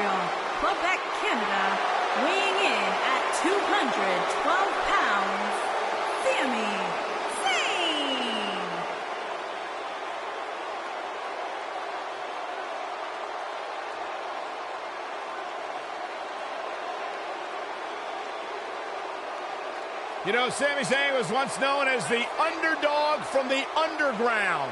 Montreal, Quebec, Canada, weighing in at 212 pounds, Sami Zayn. You know, Sami Zayn was once known as the underdog from the underground.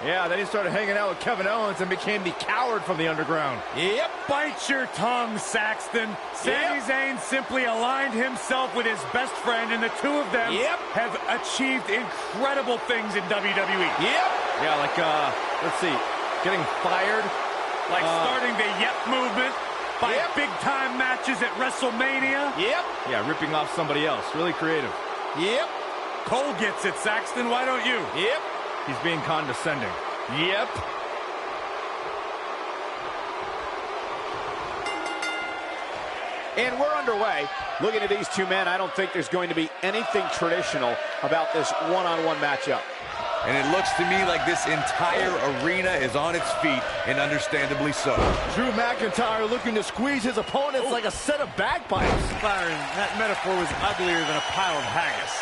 Yeah, then he started hanging out with Kevin Owens and became the coward from the underground. Yep. Bite your tongue, Saxton. Sami Zayn simply aligned himself with his best friend, and the two of them have achieved incredible things in WWE. Yeah, like, let's see, getting fired. Like starting the Yep movement by big-time matches at WrestleMania. Yeah, ripping off somebody else. Really creative. Cole gets it, Saxton. Why don't you? He's being condescending. And we're underway. Looking at these two men, I don't think there's going to be anything traditional about this one-on-one matchup. And it looks to me like this entire arena is on its feet, and understandably so. Drew McIntyre looking to squeeze his opponents like a set of bagpipes. Byron, that metaphor was uglier than a pile of haggis.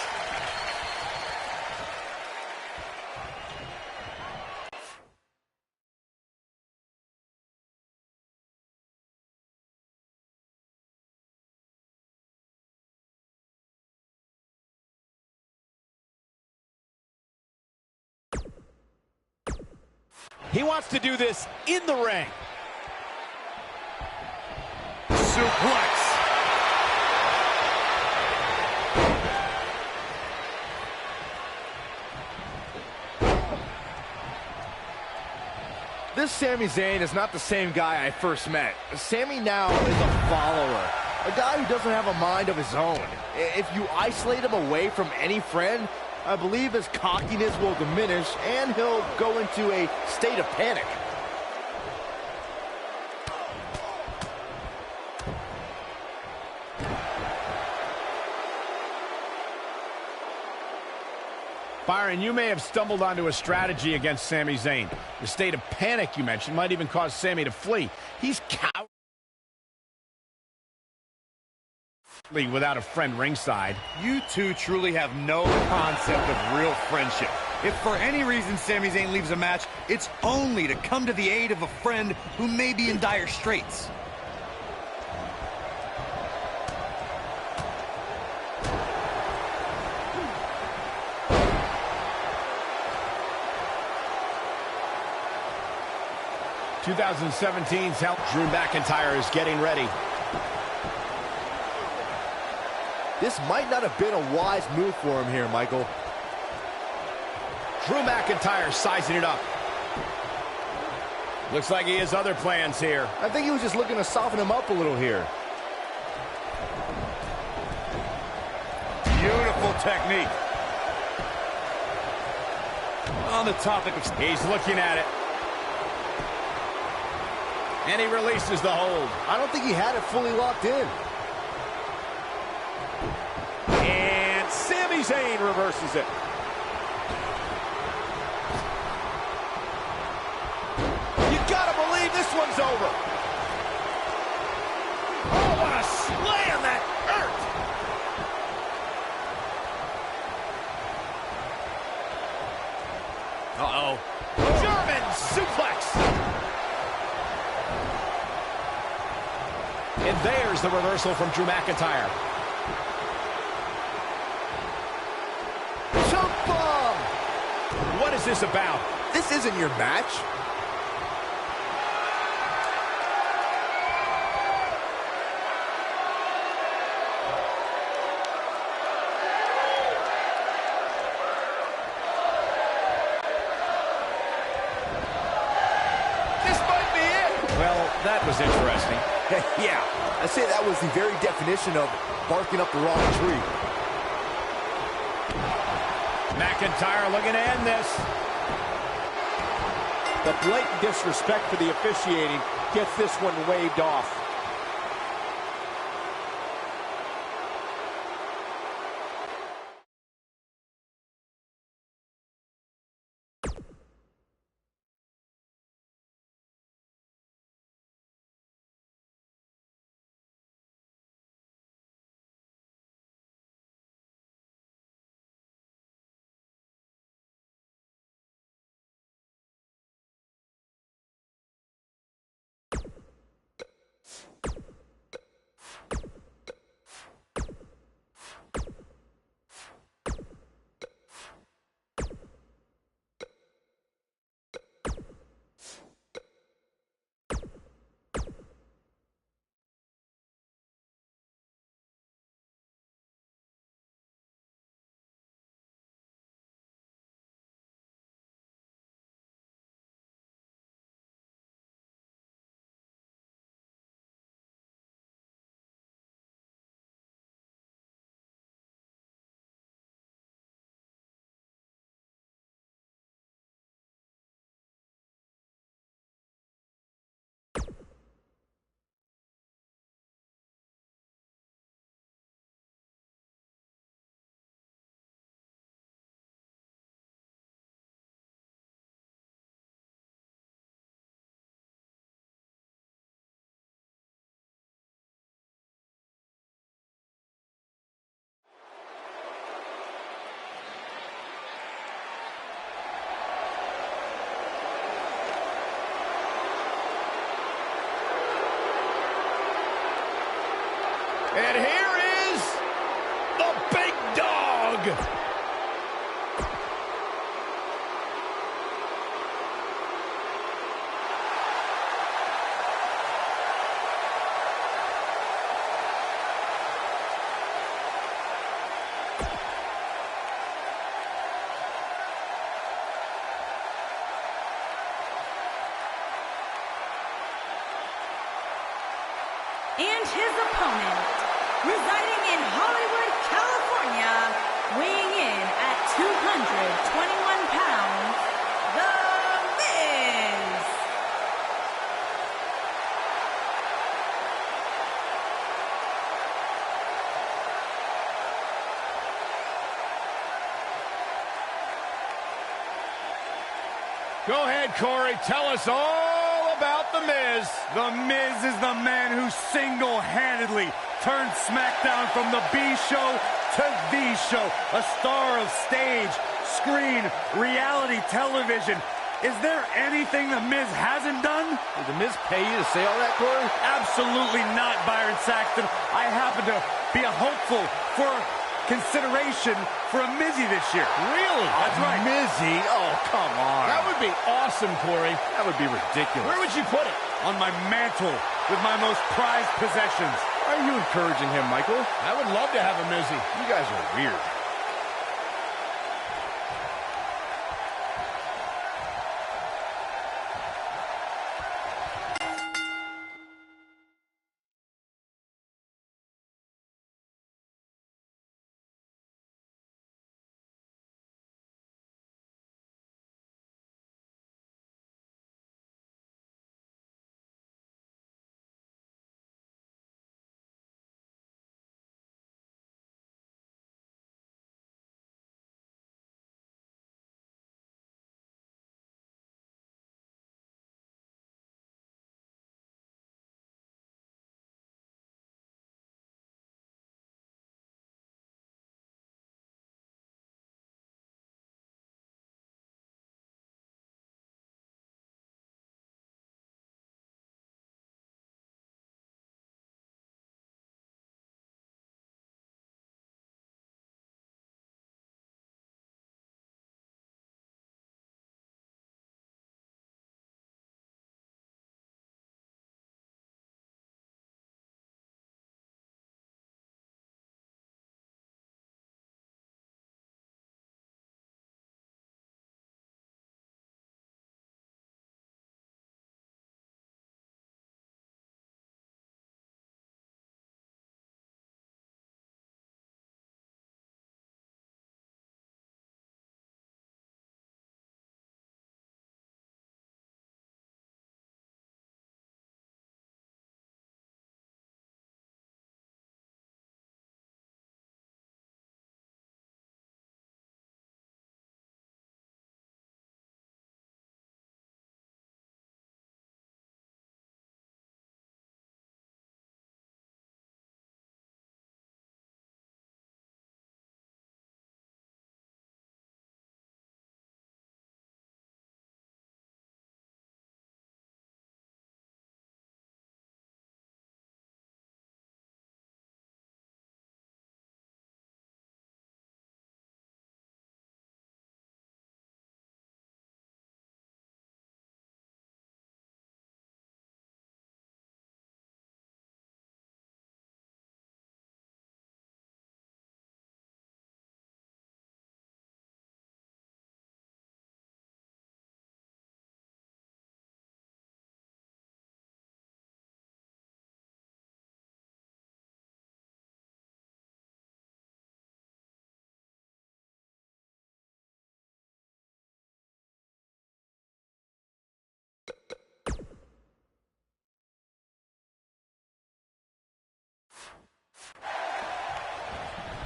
He wants to do this in the ring. Suplex. This Sami Zayn is not the same guy I first met. Sami now is a follower, a guy who doesn't have a mind of his own. If you isolate him away from any friend, I believe his cockiness will diminish and he'll go into a state of panic. Byron, you may have stumbled onto a strategy against Sami Zayn. The state of panic you mentioned might even cause Sami to flee. He's cowardly without a friend ringside. You two truly have no concept of real friendship. If for any reason Sami Zayn leaves a match, it's only to come to the aid of a friend who may be in dire straits. (2017's help. Drew McIntyre is getting ready. This might not have been a wise move for him here, Michael. Drew McIntyre sizing it up. Looks like he has other plans here. I think he was just looking to soften him up a little here. Beautiful technique. On the topic of... He's looking at it. And he releases the hold. I don't think he had it fully locked in. And Sami Zayn reverses it. You gotta believe this one's over. Oh, what a slam that hurt. Uh-oh. German suplex. And there's the reversal from Drew McIntyre. Choke bomb! What is this about? This isn't your match. This might be it. Well, that was interesting. Yeah, I say that was the very definition of barking up the wrong tree. McIntyre looking to end this. The blatant disrespect for the officiating gets this one waved off. And here is the big dog. And his opponent, residing in Hollywood, California, weighing in at 221 pounds, The Miz. Go ahead, Corey. Tell us all about The Miz. The Miz is the man who single-handedly turned SmackDown from the B show to the show. A star of stage, screen, reality television. Is there anything The Miz hasn't done? Did The Miz pay you to say all that, Corey? Absolutely not, Byron Saxton. I happen to be a hopeful for consideration for a Mizzy this year. Really? That's right. Mizzy? Oh, come on. That would be awesome, Corey. That would be ridiculous. Where would you put it? On my mantle with my most prized possessions. Are you encouraging him, Michael? I would love to have a Mizzy. You guys are weird.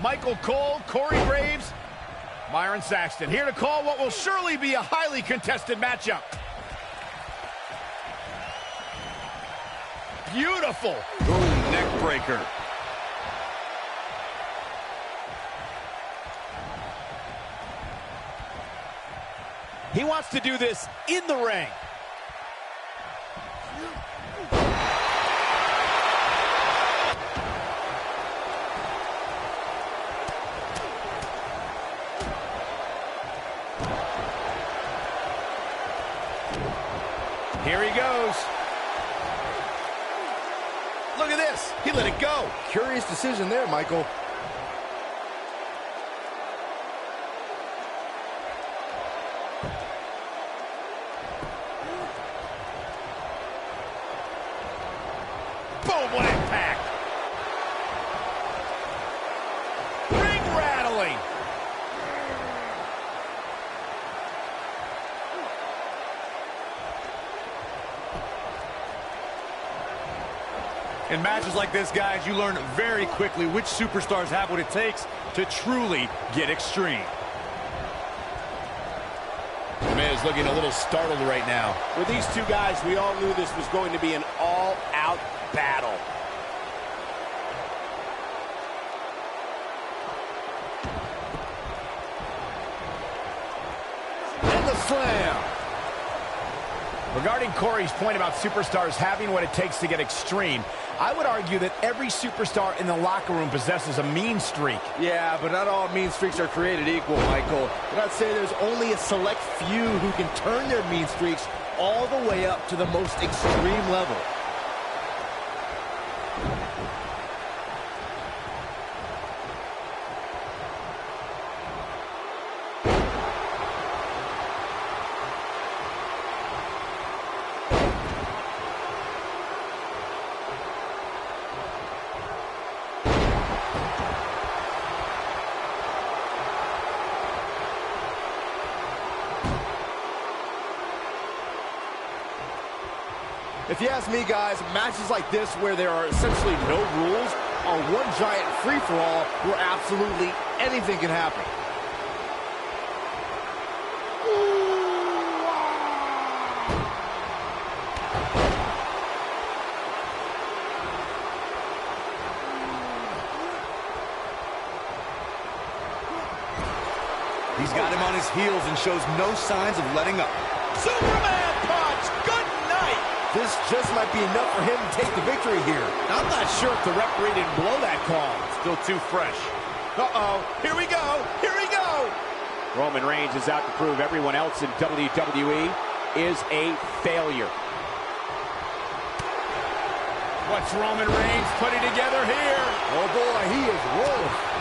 Michael Cole, Corey Graves, Byron Saxton, here to call what will surely be a highly contested matchup. Beautiful. Ooh, neck breaker. He wants to do this in the ring. Here he goes. Look at this. He let it go. Curious decision there, Michael. Boom, what impact. Ring rattling. In matches like this, guys, you learn very quickly which superstars have what it takes to truly get extreme. The Miz looking a little startled right now. With these two guys, we all knew this was going to be an all-out battle. And the slam. Regarding Corey's point about superstars having what it takes to get extreme, I would argue that every superstar in the locker room possesses a mean streak. Yeah, but not all mean streaks are created equal, Michael. And I'd say there's only a select few who can turn their mean streaks all the way up to the most extreme level. If you ask me, guys, matches like this where there are essentially no rules are one giant free-for-all where absolutely anything can happen. He's got him on his heels and shows no signs of letting up. Superman punch! Good night! This just might be enough for him to take the victory here. I'm not sure if the referee didn't blow that call. Still too fresh. Uh-oh. Here we go. Here we go. Roman Reigns is out to prove everyone else in WWE is a failure. What's Roman Reigns putting together here? Oh boy, he is rolling.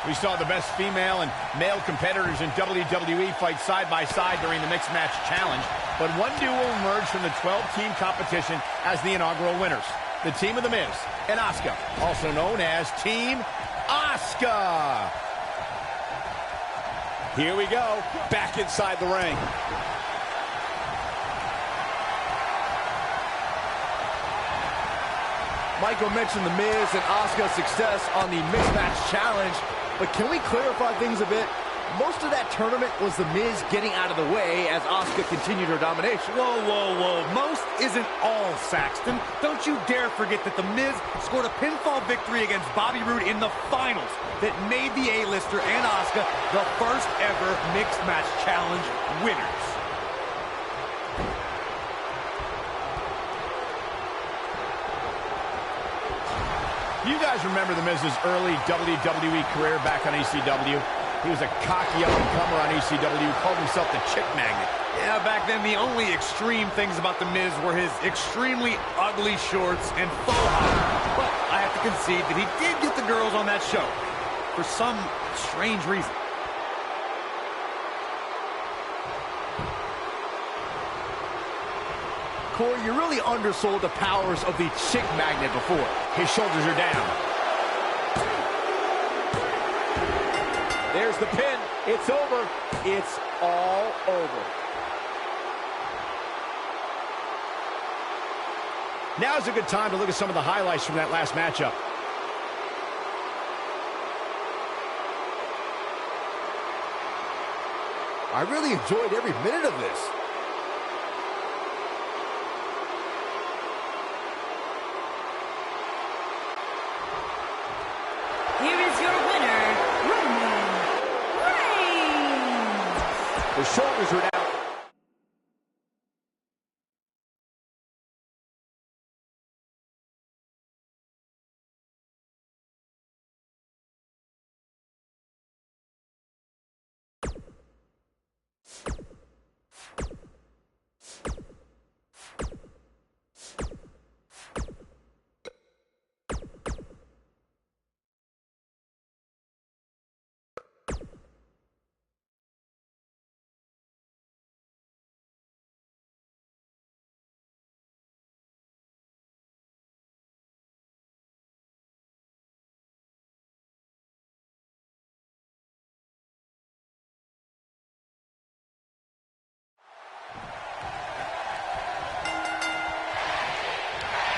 We saw the best female and male competitors in WWE fight side by side during the Mixed Match Challenge, but one duo emerged from the 12-team competition as the inaugural winners. The team of The Miz and Asuka, also known as Team Asuka. Here we go, back inside the ring. Michael mentioned The Miz and Asuka's success on the Mixed Match Challenge, but can we clarify things a bit? Most of that tournament was The Miz getting out of the way as Asuka continued her domination. Whoa, whoa, whoa. Most isn't all, Saxton. Don't you dare forget that The Miz scored a pinfall victory against Bobby Roode in the finals that made the A-lister and Asuka the first ever Mixed Match Challenge winners. You guys remember The Miz's early WWE career back on ECW? He was a cocky up-and-comer on ECW, called himself the Chick Magnet. Yeah, back then the only extreme things about The Miz were his extremely ugly shorts and faux hawk. But I have to concede that he did get the girls on that show for some strange reason. Corey, you really undersold the powers of the Chick Magnet before. His shoulders are down. There's the pin. It's over. It's all over. Now's a good time to look at some of the highlights from that last matchup. I really enjoyed every minute of this. Here is your winner, Roman Reigns. The shoulders are down.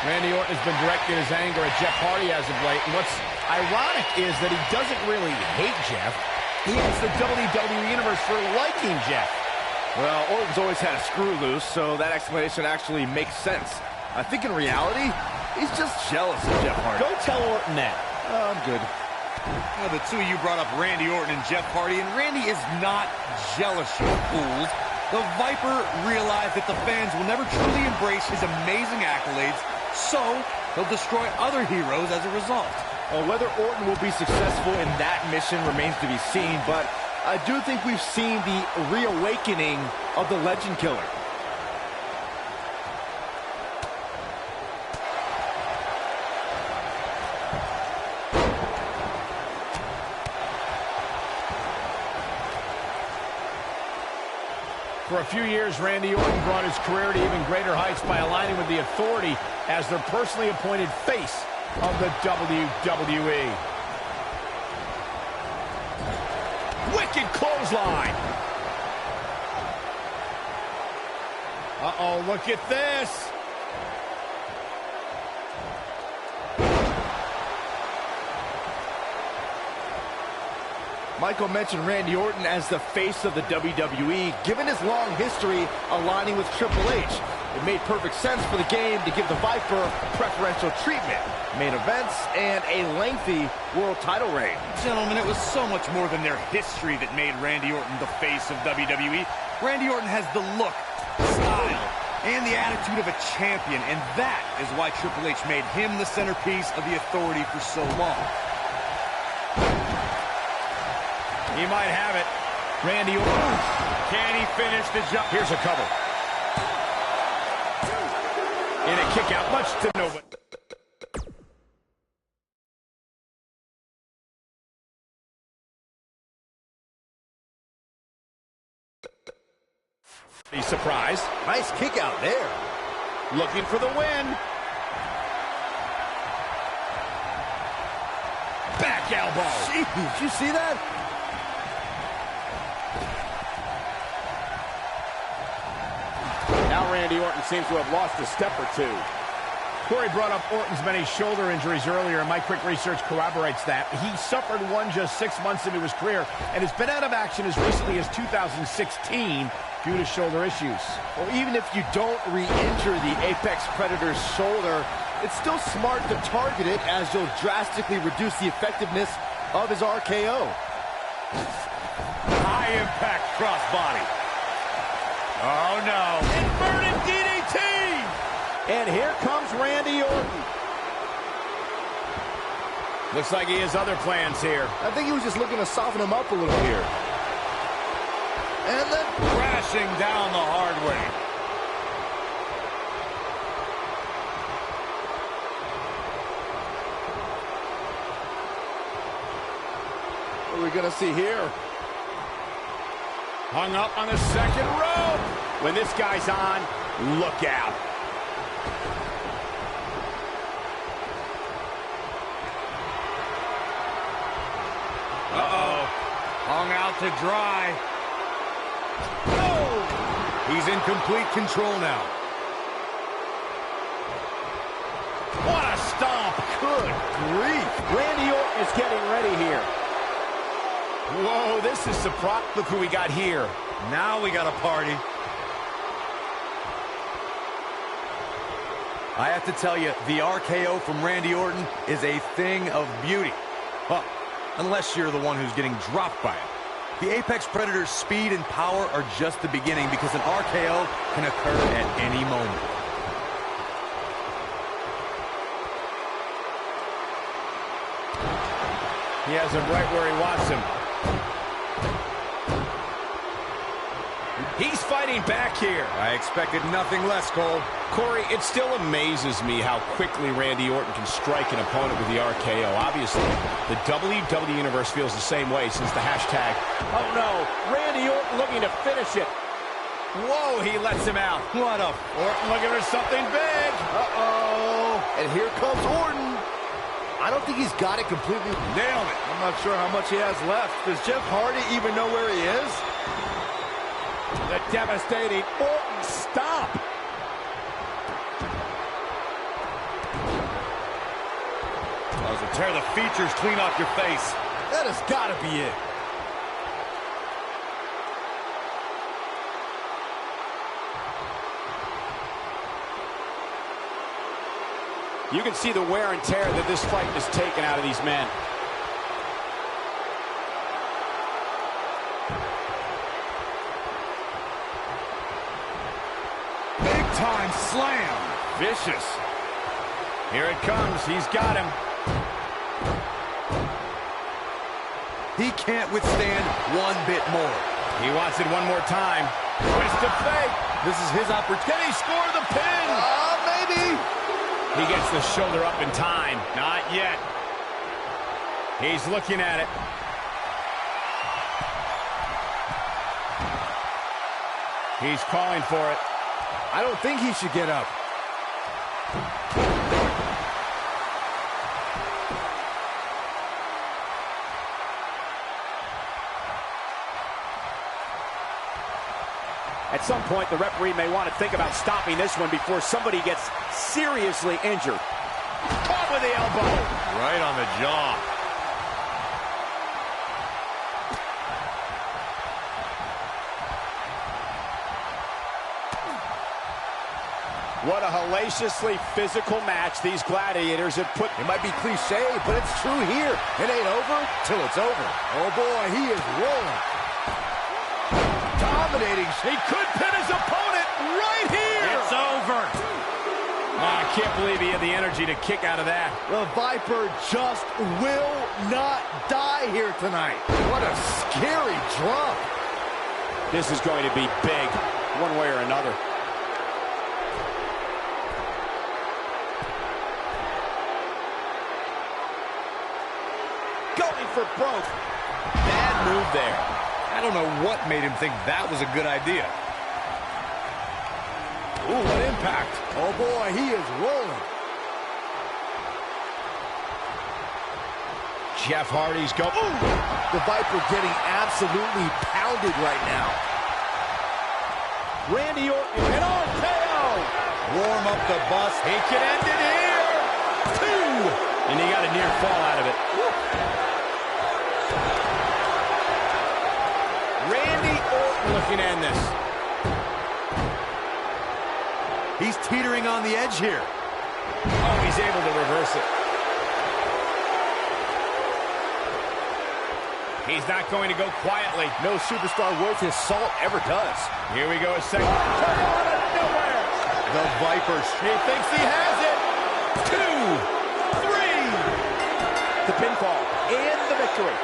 Randy Orton has been directing his anger at Jeff Hardy as of late. And what's ironic is that he doesn't really hate Jeff. He hates the WWE Universe for liking Jeff. Well, Orton's always had a screw loose, so that explanation actually makes sense. I think in reality, he's just jealous of Jeff Hardy. Go tell Orton that. I'm good. Well, the two of you brought up Randy Orton and Jeff Hardy, and Randy is not jealous, you fools. The Viper realized that the fans will never truly embrace his amazing accolades, so he'll destroy other heroes as a result. Well, whether Orton will be successful in that mission remains to be seen, but I do think we've seen the reawakening of the Legend Killer. For a few years, Randy Orton brought his career to even greater heights by aligning with the Authority as their personally appointed face of the WWE. Wicked clothesline. Uh-oh, look at this. Michael mentioned Randy Orton as the face of the WWE. Given his long history aligning with Triple H, it made perfect sense for the game to give the Viper preferential treatment, main events, and a lengthy world title reign. Gentlemen, it was so much more than their history that made Randy Orton the face of WWE. Randy Orton has the look, style, and the attitude of a champion, and that is why Triple H made him the centerpiece of the Authority for so long. He might have it. Randy Orton. Can he finish the job? Here's a cover. In a kick out, much to nobody. He's surprised. Nice kick out there. Looking for the win. Back elbow. Jeez, did you see that? Now Randy Orton seems to have lost a step or two. Corey brought up Orton's many shoulder injuries earlier, and my quick research corroborates that. He suffered one just 6 months into his career and has been out of action as recently as 2016 due to shoulder issues. Well, even if you don't re-injure the Apex Predator's shoulder, it's still smart to target it, as you'll drastically reduce the effectiveness of his RKO. High impact crossbody. Oh no. Inverted DDT! And here comes Randy Orton. Looks like he has other plans here. I think he was just looking to soften him up a little here. And then Crashing down the hard way. what are we going to see here? Hung up on the second rope. When this guy's on, look out. Uh-oh. Hung out to dry. Oh! He's in complete control now. What a stomp. Good grief. Randy Orton is getting ready here. Whoa, this is surprise. Look who we got here. Now we got a party. I have to tell you, the RKO from Randy Orton is a thing of beauty. Well, unless you're the one who's getting dropped by it. The Apex Predator's speed and power are just the beginning, because an RKO can occur at any moment. He has him right where he wants him. He's fighting back here. I expected nothing less, Cole. Corey, it still amazes me how quickly Randy Orton can strike an opponent with the RKO. Obviously, the WWE Universe feels the same way since the hashtag. Oh no, Randy Orton looking to finish it. Whoa, he lets him out. What a... Orton looking for something big. Uh-oh. And here comes Orton. I don't think he's got it completely. Nailed it. I'm not sure how much he has left. Does Jeff Hardy even know where he is? The devastating Orton stop. tear the features clean off your face. That has got to be it. You can see the wear and tear that this fight has taken out of these men. Big time slam. Vicious. Here it comes. He's got him. He can't withstand one bit more. He wants it one more time. Twist of fate. This is his opportunity. Can he score the pin? Maybe. He gets the shoulder up in time. Not yet. He's looking at it. He's calling for it. I don't think he should get up. At some point, the referee may want to think about stopping this one before somebody gets seriously injured. Caught with the elbow. Right on the jaw. What a hellaciously physical match these gladiators have put. It might be cliche, but it's true here. It ain't over till it's over. Oh boy, he is rolling. Dominating. He could pin his opponent right here. It's over. I can't believe he had the energy to kick out of that. The Viper just will not die here tonight. What a scary drop. This is going to be big, one way or another. Going for broke. Bad move there. I don't know what made him think that was a good idea. Ooh, what impact. Oh boy, he is rolling. Jeff Hardy's go. Ooh, the Viper getting absolutely pounded right now. Randy Orton, an RKO. Warm up the bus. He can end it here. 2. And he got a near fall out of it. Randy Orton looking to end this. He's teetering on the edge here. Oh, he's able to reverse it. He's not going to go quietly. No superstar worth his salt ever does. Here we go, a second. Turn on out of nowhere. The Vipers. He thinks he has it. 2, 3. The pinfall and the victory.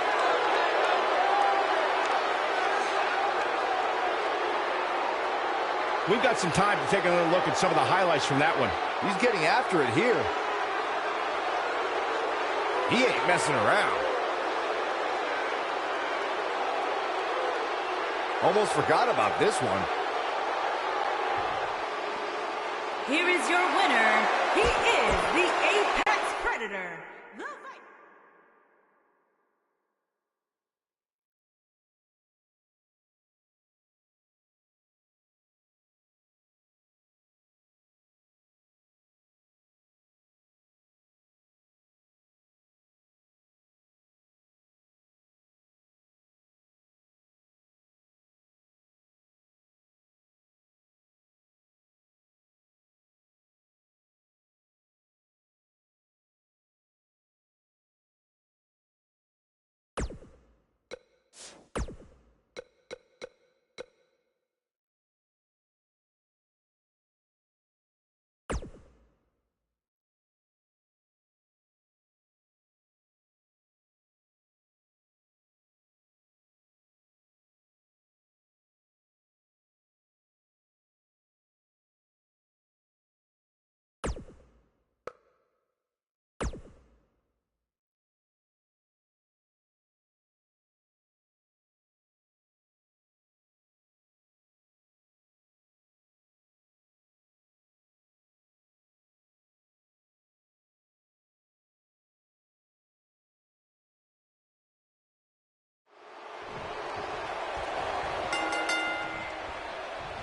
We've got some time to take another look at some of the highlights from that one. He's getting after it here. He ain't messing around. Almost forgot about this one. Here is your winner. He is the Apex Predator. The Viper.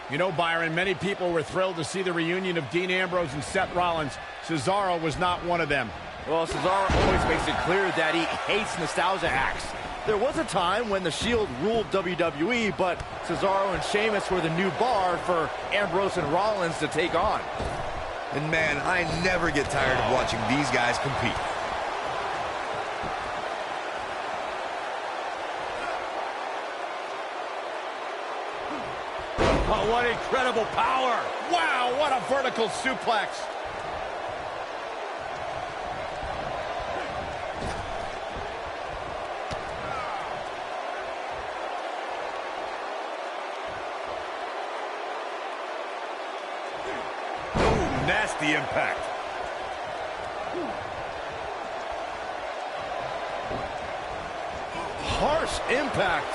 You know, Byron, many people were thrilled to see the reunion of Dean Ambrose and Seth Rollins. Cesaro was not one of them. Well, Cesaro always makes it clear that he hates nostalgia acts. There was a time when the Shield ruled WWE, but Cesaro and Sheamus were the new bar for Ambrose and Rollins to take on. And man, I never get tired of watching these guys compete. Oh, what incredible power! Wow, what a vertical suplex. Nasty impact. Harsh impact.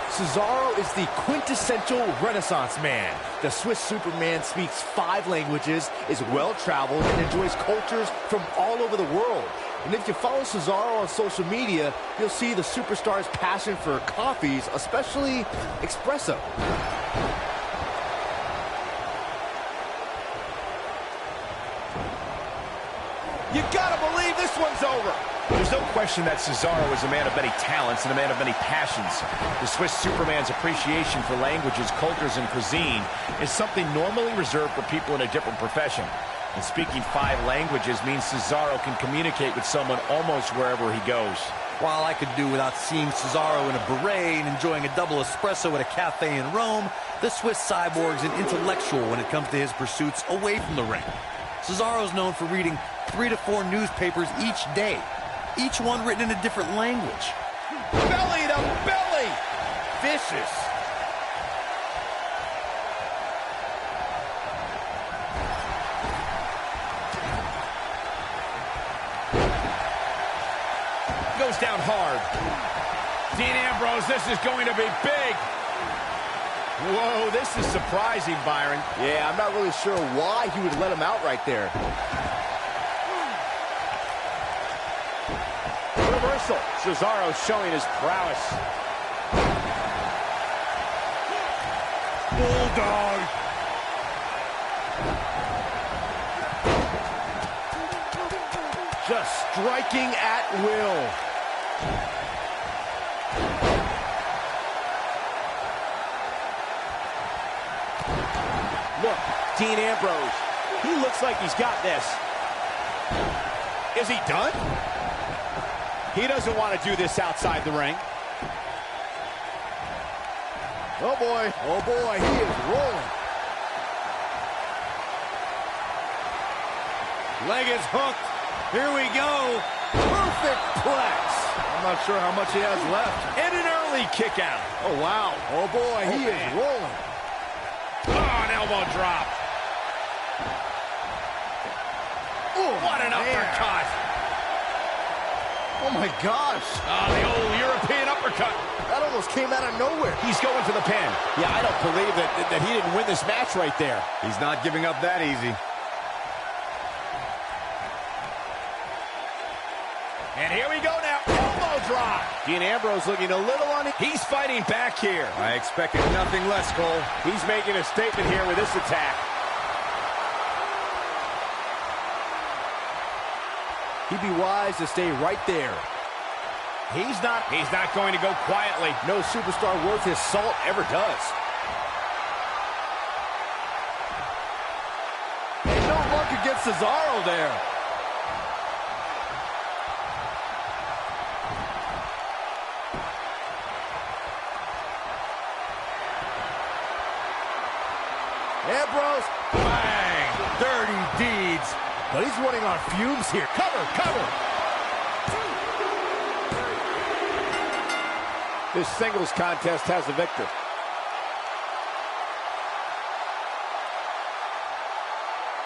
Cesaro is the quintessential Renaissance man. The Swiss Superman speaks 5 languages, is well-traveled, and enjoys cultures from all over the world. And if you follow Cesaro on social media, you'll see the superstar's passion for coffees, especially espresso. You gotta believe this one's over. There's no question that Cesaro is a man of many talents and a man of many passions. The Swiss Superman's appreciation for languages, cultures, and cuisine is something normally reserved for people in a different profession. And speaking 5 languages means Cesaro can communicate with someone almost wherever he goes. While I could do without seeing Cesaro in a beret and enjoying a double espresso at a cafe in Rome, the Swiss cyborg's an intellectual when it comes to his pursuits away from the ring. Cesaro's known for reading 3 to 4 newspapers each day, each one written in a different language. Belly to belly. Vicious. Goes down hard. Dean Ambrose, this is going to be big. Whoa, this is surprising, Byron. Yeah, I'm not really sure why he would let him out right there. Reversal. Cesaro showing his prowess. Bulldog. Just striking at will. Look, Dean Ambrose. He looks like he's got this. Is he done? He doesn't want to do this outside the ring. Oh boy, he is rolling. Leg is hooked. Here we go. Perfect plex. I'm not sure how much he has left. And an early kick out. Oh wow, oh boy, he is man. rolling. Oh, an elbow drop. Oh, What an uppercut. Oh my gosh. Oh, the old European uppercut. That almost came out of nowhere. He's going for the pin. Yeah, I don't believe that he didn't win this match right there. He's not giving up that easy. And here we go now. Elbow drop. Dean Ambrose looking a little on it. He's fighting back here. I expected nothing less, Cole. He's making a statement here with this attack. He'd be wise to stay right there. He's not going to go quietly. No superstar worth his salt ever does. And no luck against Cesaro there. Ambrose, bang, dirty deeds. But he's running on fumes here. Cover. This singles contest has a victor.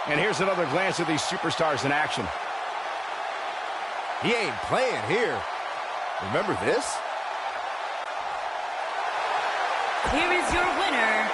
And here's another glance at these superstars in action. He ain't playing here. Remember this? Here is your winner,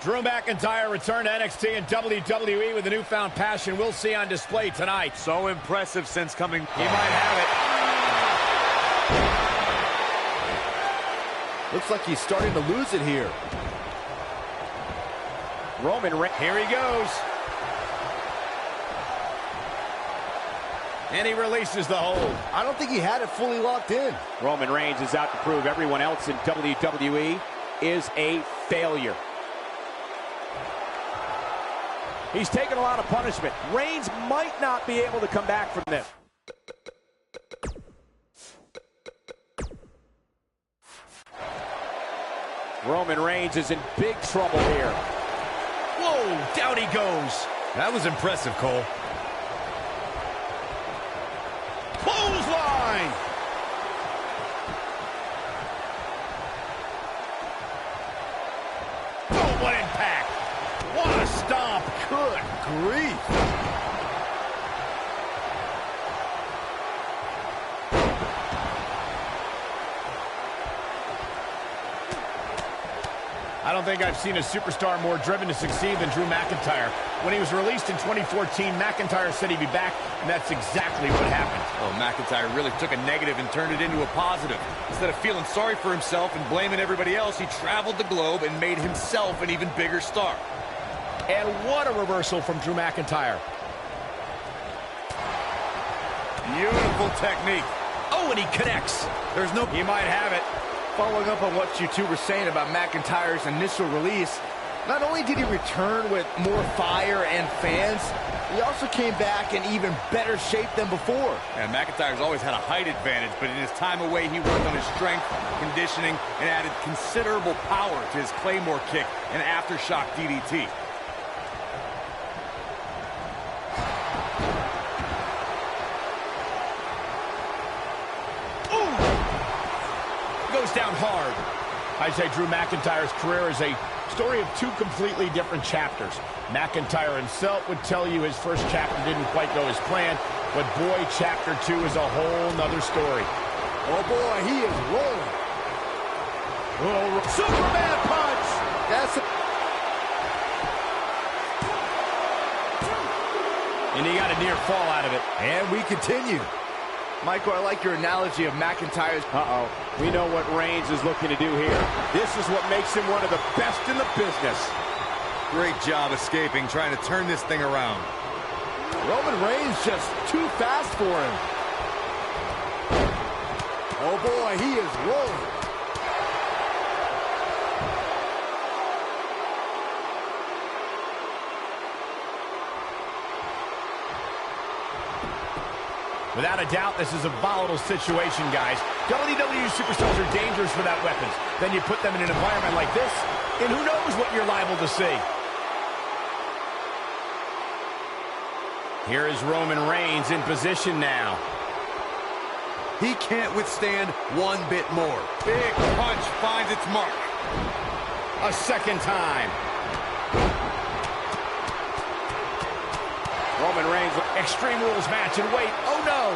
Drew McIntyre returned to NXT and WWE with a newfound passion we'll see on display tonight. So impressive since coming. He might have it. Looks like he's starting to lose it here. Roman Reigns. Here he goes. And he releases the hold. I don't think he had it fully locked in. Roman Reigns is out to prove everyone else in WWE is a failure. He's taken a lot of punishment. Reigns might not be able to come back from this. Roman Reigns is in big trouble here. Whoa, down he goes. That was impressive, Cole. Clothesline. Oh, what impact. What a stomp. Good grief. I don't think I've seen a superstar more driven to succeed than Drew McIntyre. When he was released in 2014, McIntyre said he'd be back, and that's exactly what happened. Oh, McIntyre really took a negative and turned it into a positive. Instead of feeling sorry for himself and blaming everybody else, he traveled the globe and made himself an even bigger star. And what a reversal from Drew McIntyre. Beautiful technique. Oh, and he connects. There's no... He might have it. Following up on what you two were saying about McIntyre's initial release, not only did he return with more fire and fans, he also came back in even better shape than before. And McIntyre's always had a height advantage, but in his time away, he worked on his strength, conditioning, and added considerable power to his Claymore kick and aftershock DDT. Goes down hard. I say Drew McIntyre's career is a story of two completely different chapters. McIntyre himself would tell you his first chapter didn't quite go as planned, but boy, chapter 2 is a whole nother story. Oh boy, he is rolling. Oh, Superman punch! That's it. And he got a near fall out of it. And we continue. Michael, I like your analogy of McIntyre's. Uh-oh. We know what Reigns is looking to do here. This is what makes him one of the best in the business. Great job escaping, trying to turn this thing around. Roman Reigns just too fast for him. Oh boy, he is rolling. Without a doubt, this is a volatile situation, guys. WWE superstars are dangerous without weapons. Then you put them in an environment like this, and who knows what you're liable to see. Here is Roman Reigns in position now. He can't withstand one bit more. Big punch finds its mark. A second time. Roman Reigns, Extreme Rules match, and wait, oh no!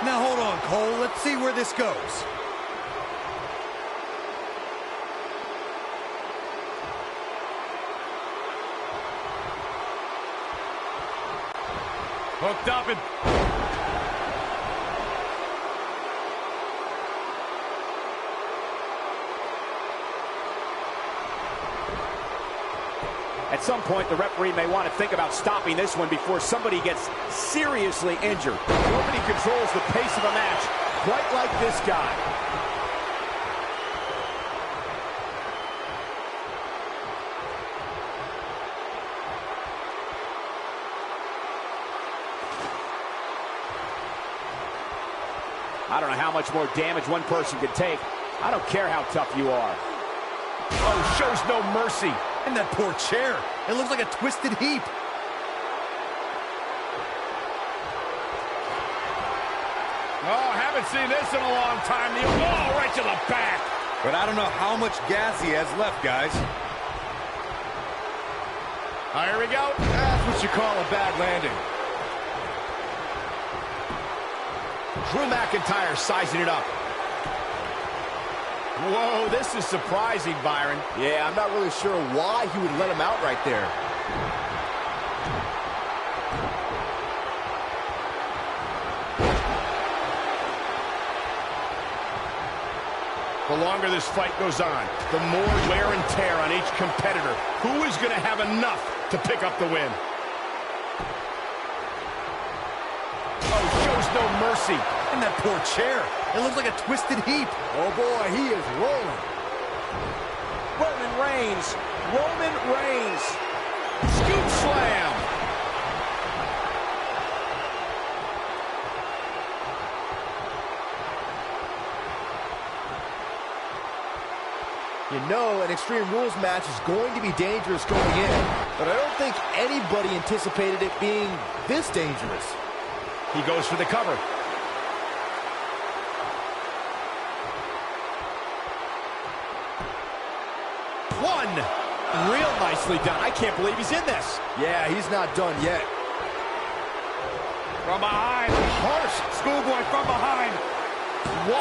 Now hold on, Cole. Let's see where this goes. Hooked up and... At some point, the referee may want to think about stopping this one before somebody gets seriously injured. Nobody controls the pace of a match quite like this guy. I don't know how much more damage one person can take. I don't care how tough you are. Oh, shows no mercy. And that poor chair. It looks like a twisted heap. Oh, haven't seen this in a long time. The wall right to the back. But I don't know how much gas he has left, guys. Oh, here we go. That's what you call a bad landing. Drew McIntyre sizing it up. Whoa, this is surprising, Byron. Yeah, I'm not really sure why he would let him out right there. The longer this fight goes on, the more wear and tear on each competitor. Who is going to have enough to pick up the win? Oh, shows no mercy. And that poor chair. It looks like a twisted heap. Oh, boy, he is rolling. Roman Reigns. Roman Reigns. Scoop slam. You know an Extreme Rules match is going to be dangerous going in, but I don't think anybody anticipated it being this dangerous. He goes for the cover. One. Real nicely done. I can't believe he's in this. Yeah, he's not done yet. From behind. Harsh schoolboy from behind. 1,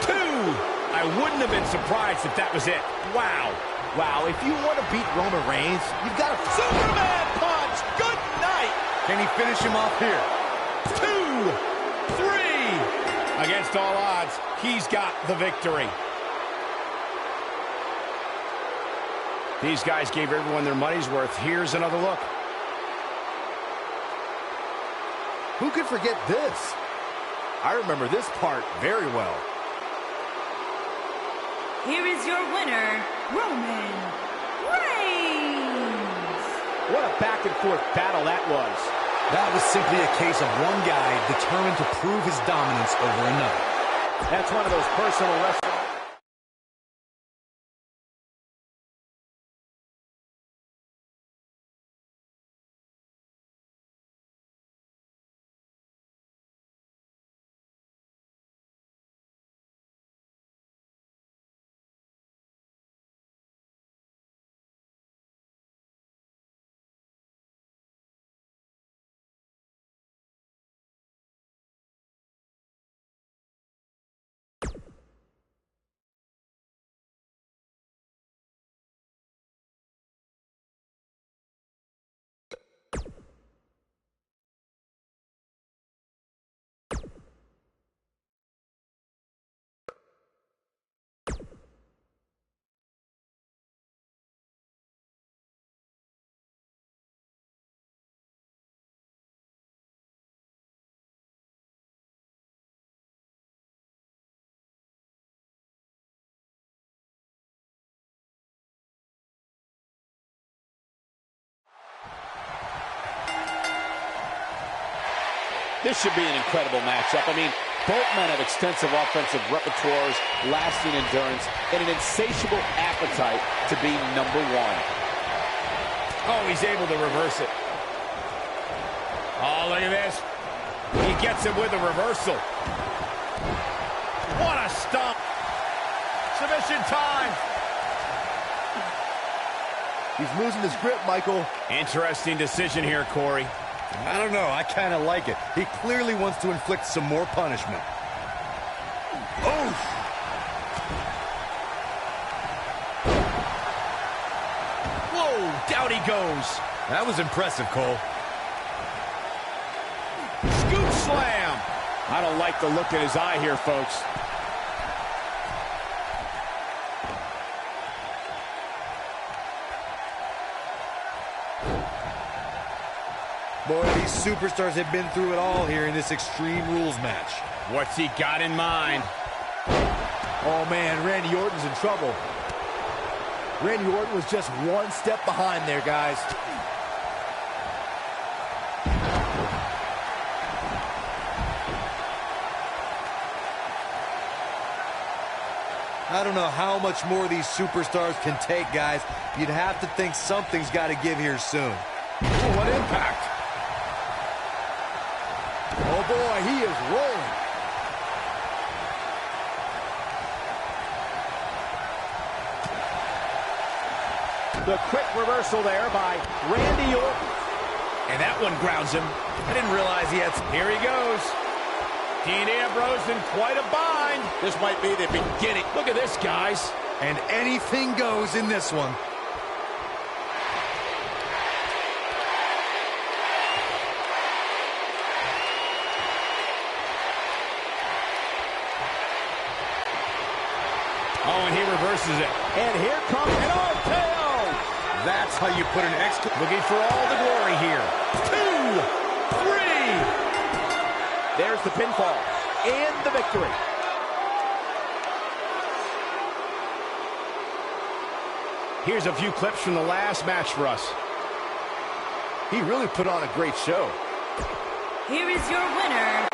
2. I wouldn't have been surprised if that was it. Wow. Wow, if you want to beat Roman Reigns, you've got to... Superman punch. Good night. Can he finish him off here? 2, 3. Against all odds, he's got the victory. These guys gave everyone their money's worth. Here's another look. Who could forget this? I remember this part very well. Here is your winner, Roman Reigns. What a back-and-forth battle that was. That was simply a case of one guy determined to prove his dominance over another. That's one of those personal wrestling. This should be an incredible matchup. I mean, both men have extensive offensive repertoires, lasting endurance, and an insatiable appetite to be number one. Oh, he's able to reverse it. Oh, look at this. He gets it with a reversal. What a stomp. Submission time. He's losing his grip, Michael. Interesting decision here, Corey. I don't know. I kind of like it. He clearly wants to inflict some more punishment. Oh! Whoa, down he goes. That was impressive, Cole. Scoop slam. I don't like the look in his eye here, folks. Boy, these superstars have been through it all here in this Extreme Rules match. What's he got in mind? Oh, man, Randy Orton's in trouble. Randy Orton was just one step behind there, guys. I don't know how much more these superstars can take, guys. You'd have to think something's got to give here soon. Ooh, what impact. Oh, boy, he is rolling. The quick reversal there by Randy Orton. And that one grounds him. I didn't realize he had... Here he goes. Dean Ambrose in quite a bind. This might be the beginning. Look at this, guys. And anything goes in this one. Oh, and he reverses it. And here comes an RKO. That's how you put an Looking for all the glory here. 2, 3. There's the pinfall and the victory. Here's a few clips from the last match for us. He really put on a great show. Here is your winner,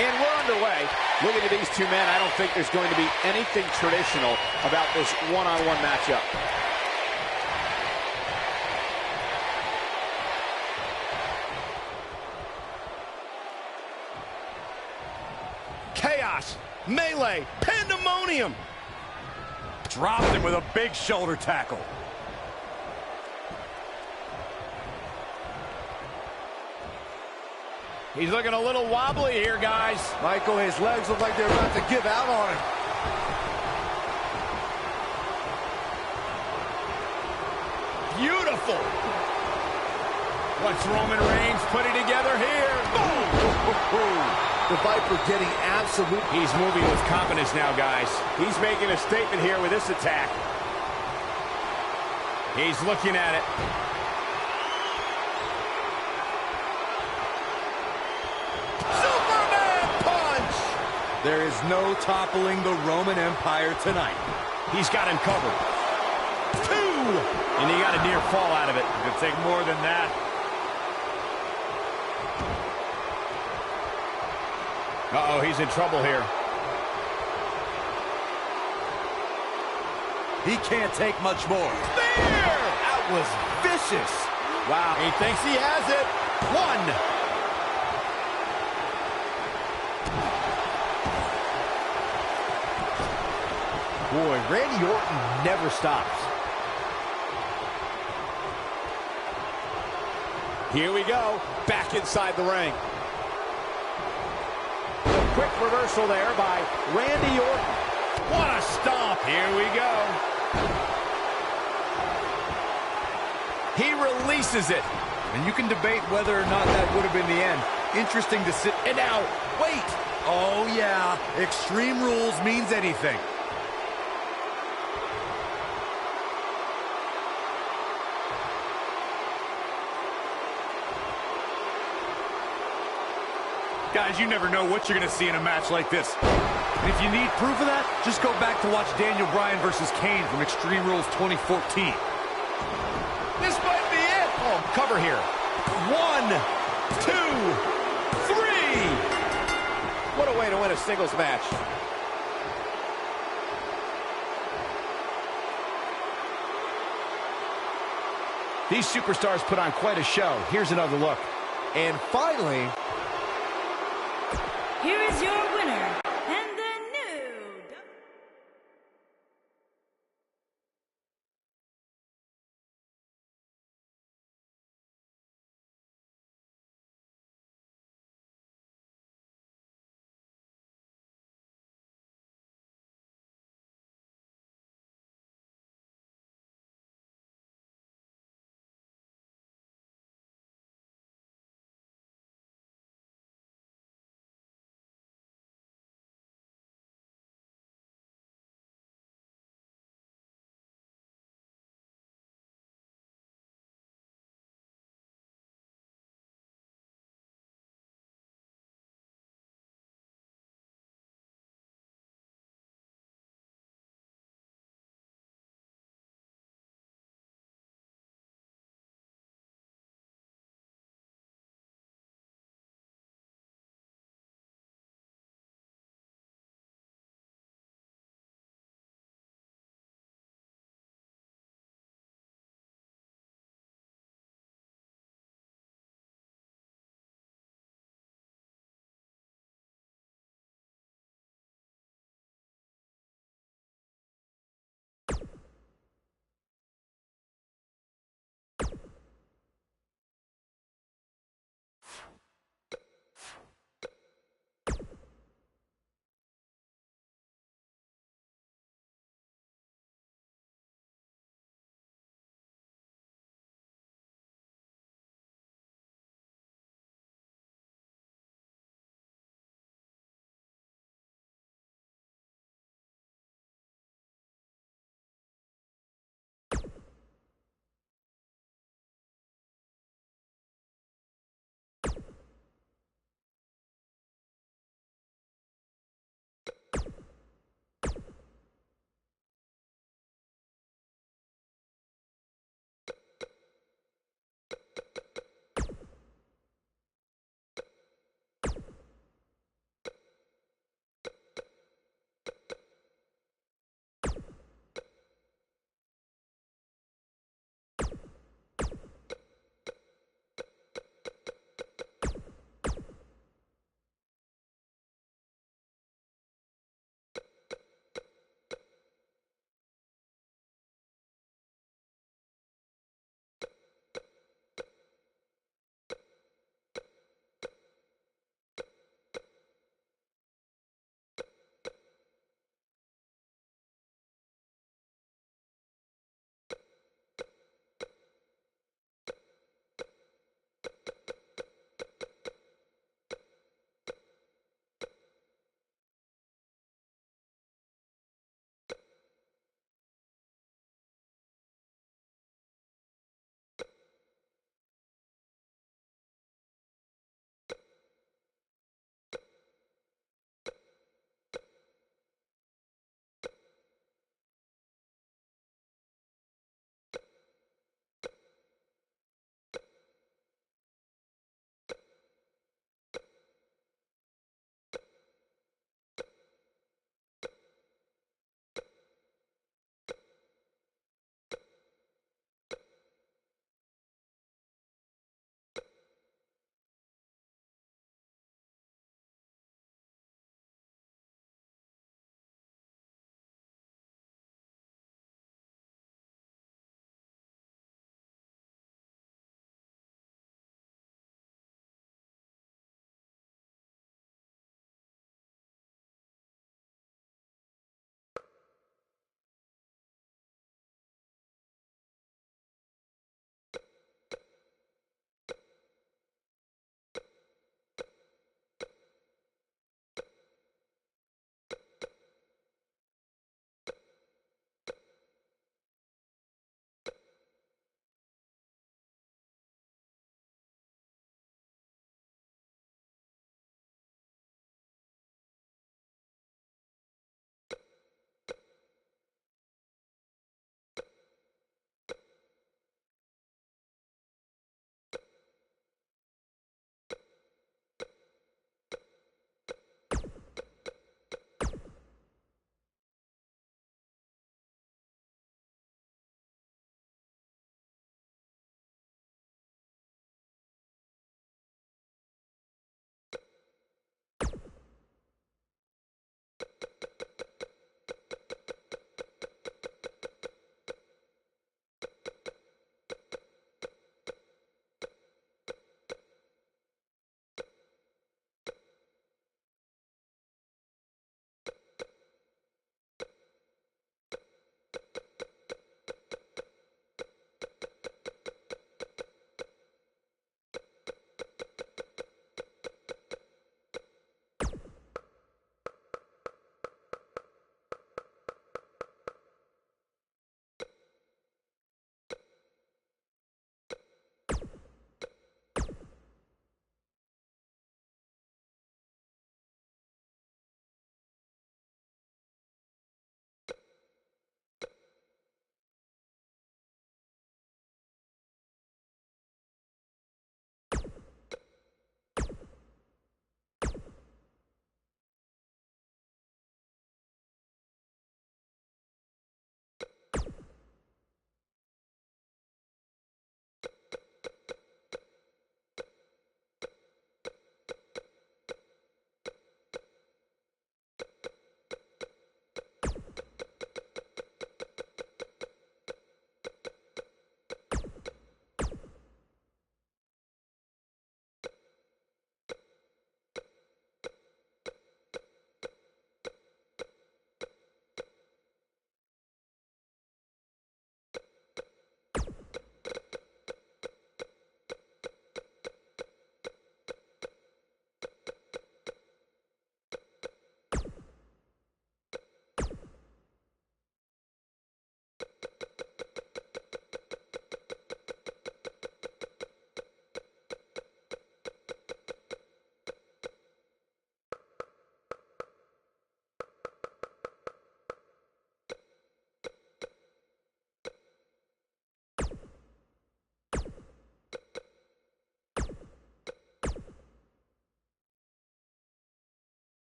And we're underway. Looking at these two men, I don't think there's going to be anything traditional about this one-on-one matchup. Chaos, melee, pandemonium. Dropped him with a big shoulder tackle. He's looking a little wobbly here, guys. Michael, his legs look like they're about to give out on him. Beautiful. What's Roman Reigns putting together here? The Viper getting absolute. He's moving with confidence now, guys. He's making a statement here with this attack. He's looking at it. There is no toppling the Roman Empire tonight. He's got him covered. 2! And he got a near fall out of it. It could take more than that. Uh-oh, he's in trouble here. He can't take much more. There! That was vicious. Wow, he thinks he has it. 1. Boy, Randy Orton never stops. Here we go, back inside the ring. A quick reversal there by Randy Orton. What a stomp. Here we go. He releases it. And you can debate whether or not that would have been the end. Interesting to sit. And now, wait. Oh, yeah. Extreme Rules means anything. Guys, you never know what you're going to see in a match like this. And if you need proof of that, just go back to watch Daniel Bryan versus Kane from Extreme Rules 2014. This might be it. Oh, cover here. 1, 2, 3. What a way to win a singles match. These superstars put on quite a show. Here's another look. And finally, here is your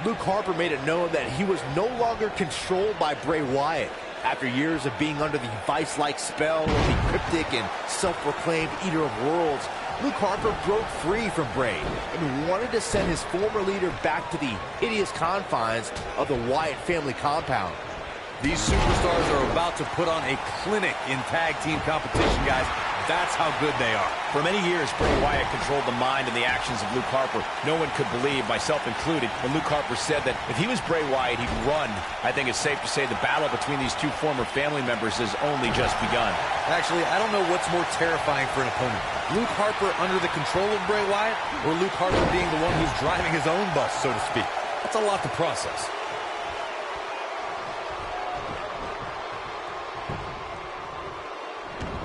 Luke Harper made it known that he was no longer controlled by Bray Wyatt. After years of being under the vice-like spell of the cryptic and self-proclaimed Eater of Worlds, Luke Harper broke free from Bray and wanted to send his former leader back to the hideous confines of the Wyatt family compound. These superstars are about to put on a clinic in tag team competition, guys. That's how good they are. For many years, Bray Wyatt controlled the mind and the actions of Luke Harper. No one could believe, myself included, when Luke Harper said that if he was Bray Wyatt, he'd run. I think it's safe to say the battle between these two former family members has only just begun. Actually, I don't know what's more terrifying for an opponent. Luke Harper under the control of Bray Wyatt, or Luke Harper being the one who's driving his own bus, so to speak. That's a lot to process.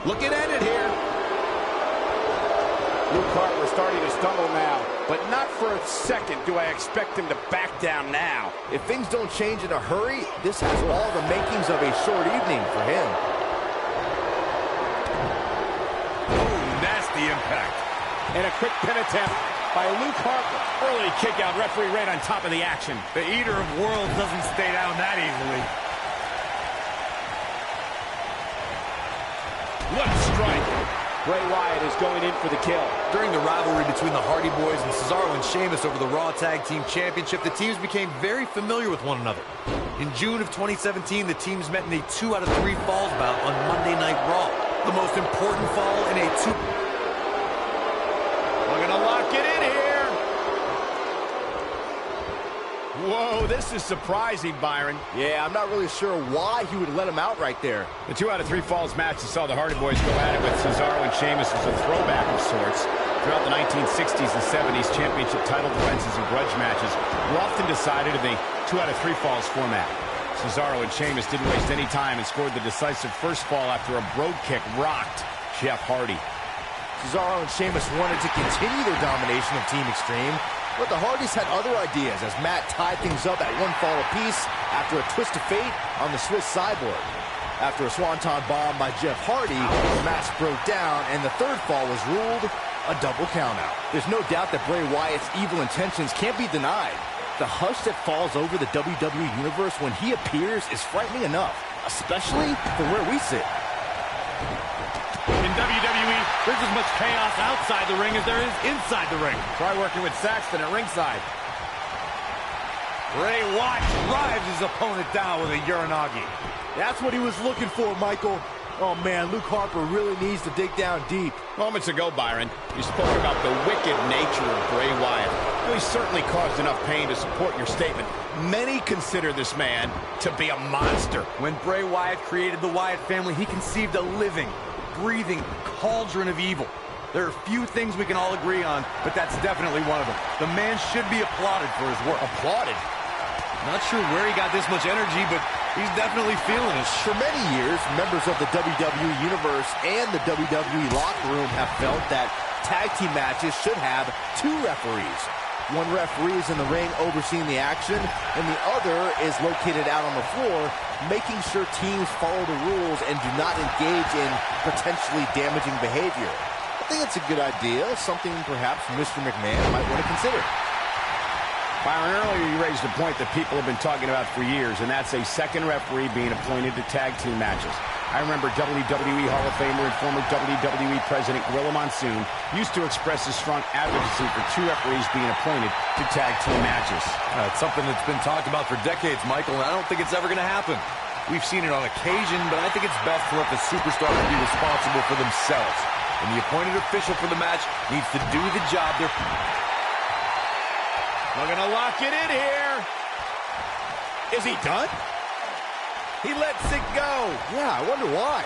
Looking at it here. Luke Harper starting to stumble now, but not for a second do I expect him to back down now. If things don't change in a hurry, this has all the makings of a short evening for him. Oh, nasty impact. And a quick pin attempt by Luke Harper. Early kick out, referee right on top of the action. The Eater of Worlds doesn't stay down that easily. What a strike. Bray Wyatt is going in for the kill. During the rivalry between the Hardy Boys and Cesaro and Sheamus over the Raw Tag Team Championship, the teams became very familiar with one another. In June of 2017, the teams met in a 2 out of 3 falls bout on Monday Night Raw. The most important fall in a 2... We're going to lock it in here. Whoa, this is surprising, Byron. Yeah, I'm not really sure why he would let him out right there. The 2 out of 3 falls match that saw the Hardy Boys go at it with Cesaro and Sheamus was a throwback of sorts. Throughout the 1960s and 70s, championship title defenses and grudge matches were often decided in the 2 out of 3 falls format. Cesaro and Sheamus didn't waste any time and scored the decisive first fall after a brogue kick rocked Jeff Hardy. Cesaro and Sheamus wanted to continue their domination of Team Extreme, but the Hardys had other ideas as Matt tied things up at 1 fall apiece after a twist of fate on the Swiss sideboard. After a swanton bomb by Jeff Hardy, the match broke down and the 3rd fall was ruled a double countout. There's no doubt that Bray Wyatt's evil intentions can't be denied. The hush that falls over the WWE Universe when he appears is frightening enough, especially from where we sit. In WWE, there's as much chaos outside the ring as there is inside the ring. Try working with Saxton at ringside. Bray Wyatt drives his opponent down with a Uranagi. That's what he was looking for, Michael. Oh, man, Luke Harper really needs to dig down deep. Moments ago, Byron, you spoke about the wicked nature of Bray Wyatt. Well, he certainly caused enough pain to support your statement. Many consider this man to be a monster. When Bray Wyatt created the Wyatt family, he conceived a living, breathing cauldron of evil. There are few things we can all agree on, but that's definitely one of them. The man should be applauded for his work. Applauded? Not sure where he got this much energy, but he's definitely feeling it. For many years, members of the WWE Universe and the WWE locker room have felt that tag team matches should have 2 referees. One referee is in the ring overseeing the action, and the other is located out on the floor, making sure teams follow the rules and do not engage in potentially damaging behavior. I think it's a good idea, something perhaps Mr. McMahon might want to consider. Byron, earlier you raised a point that people have been talking about for years, and that's a 2nd referee being appointed to tag team matches. I remember WWE Hall of Famer and former WWE President Gorilla Monsoon used to express his strong advocacy for 2 referees being appointed to tag team matches. It's something that's been talked about for decades, Michael, and I don't think it's ever going to happen. We've seen it on occasion, but I think it's best to let the superstars be responsible for themselves. And the appointed official for the match needs to do the job they're... We're going to lock it in here. Is he done? He lets it go. Yeah, I wonder why.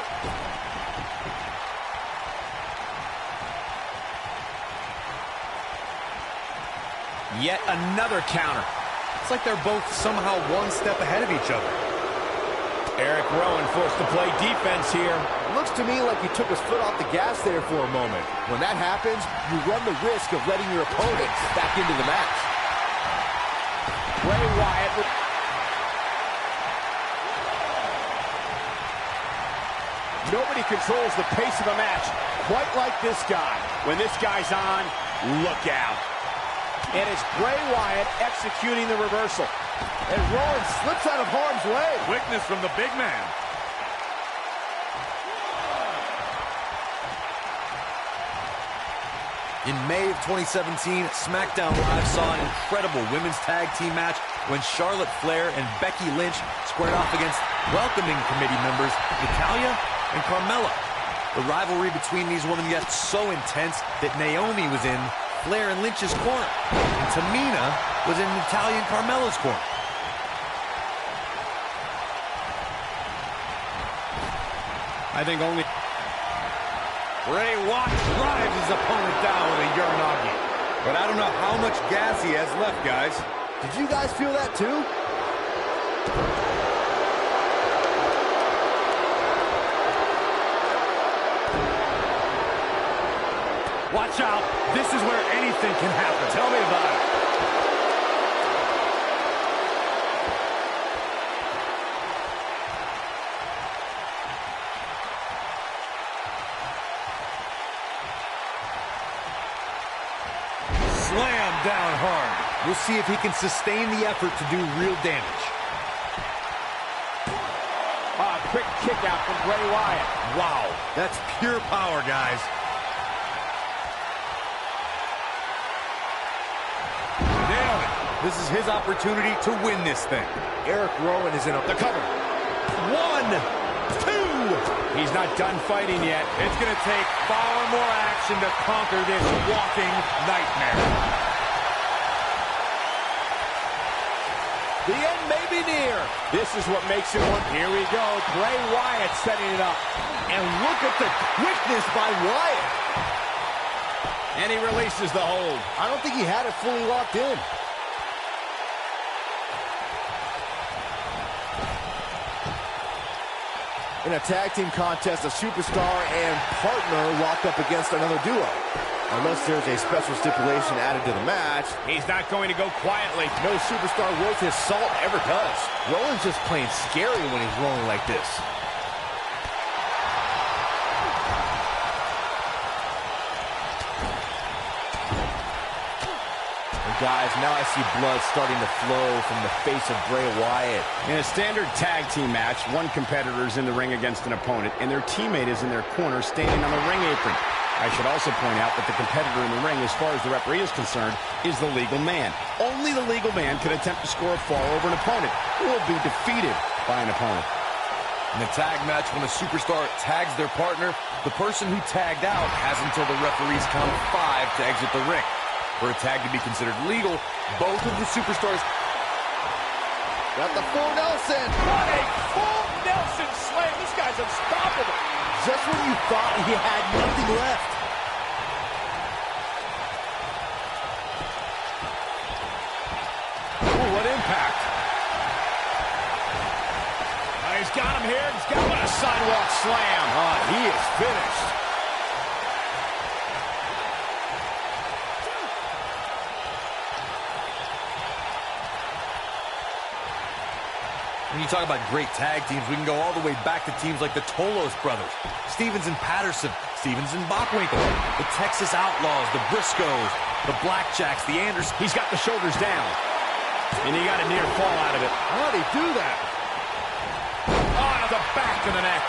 Yet another counter. It's like they're both somehow 1 step ahead of each other. Eric Rowan forced to play defense here. Looks to me like he took his foot off the gas there for a moment. When that happens, you run the risk of letting your opponent back into the match. Bray Wyatt with... Nobody controls the pace of a match quite like this guy. When this guy's on, look out. And it's Bray Wyatt executing the reversal. And Rowan slips out of harm's way. Quickness from the big man. In May of 2017, SmackDown Live saw an incredible women's tag team match when Charlotte Flair and Becky Lynch squared off against welcoming committee members Natalya and Carmella. The rivalry between these women got so intense that Naomi was in Flair and Lynch's corner, and Tamina was in Natalya and Carmella's corner. I think only... Bray Wyatt drives his opponent down with a Uranagi. But I don't know how much gas he has left, guys. Did you guys feel that too? Watch out. This is where anything can happen. Tell me about it. Slam down hard. We'll see if he can sustain the effort to do real damage. Quick kick out from Bray Wyatt. Wow, that's pure power, guys. Nailed it. This is his opportunity to win this thing. Eric Rowan is in the cover. 1, 2. He's not done fighting yet. It's going to take far more action to conquer this walking nightmare. The end may be near. This is what makes it work. Here we go. Bray Wyatt setting it up. And look at the quickness by Wyatt. And he releases the hold. I don't think he had it fully locked in. In a tag team contest, a superstar and partner locked up against another duo. Unless there's a special stipulation added to the match. He's not going to go quietly. No superstar worth his salt ever does. Rowan's just plain scary when he's rolling like this. And guys, now I see blood starting to flow from the face of Bray Wyatt. In a standard tag team match, one competitor is in the ring against an opponent, and their teammate is in their corner standing on the ring apron. I should also point out that the competitor in the ring, as far as the referee is concerned, is the legal man. Only the legal man can attempt to score a fall over an opponent, who will be defeated by an opponent. In a tag match, when a superstar tags their partner, the person who tagged out has until the referee's count of 5 to exit the ring. For a tag to be considered legal, both of the superstars... Got the full Nelson. What a full Nelson slam. This guy's unstoppable. Just when you thought he had nothing left. Ooh, what impact. He's got him here. He's got him. A sidewalk slam. He is finished. When you talk about great tag teams, we can go all the way back to teams like the Tolos brothers, Stevens and Patterson, Stevens and Bockwinkel, the Texas Outlaws, the Briscoes, the Blackjacks, the Andersons. He's got the shoulders down. And he got a near fall out of it. How'd he do that? Oh, the back of the neck.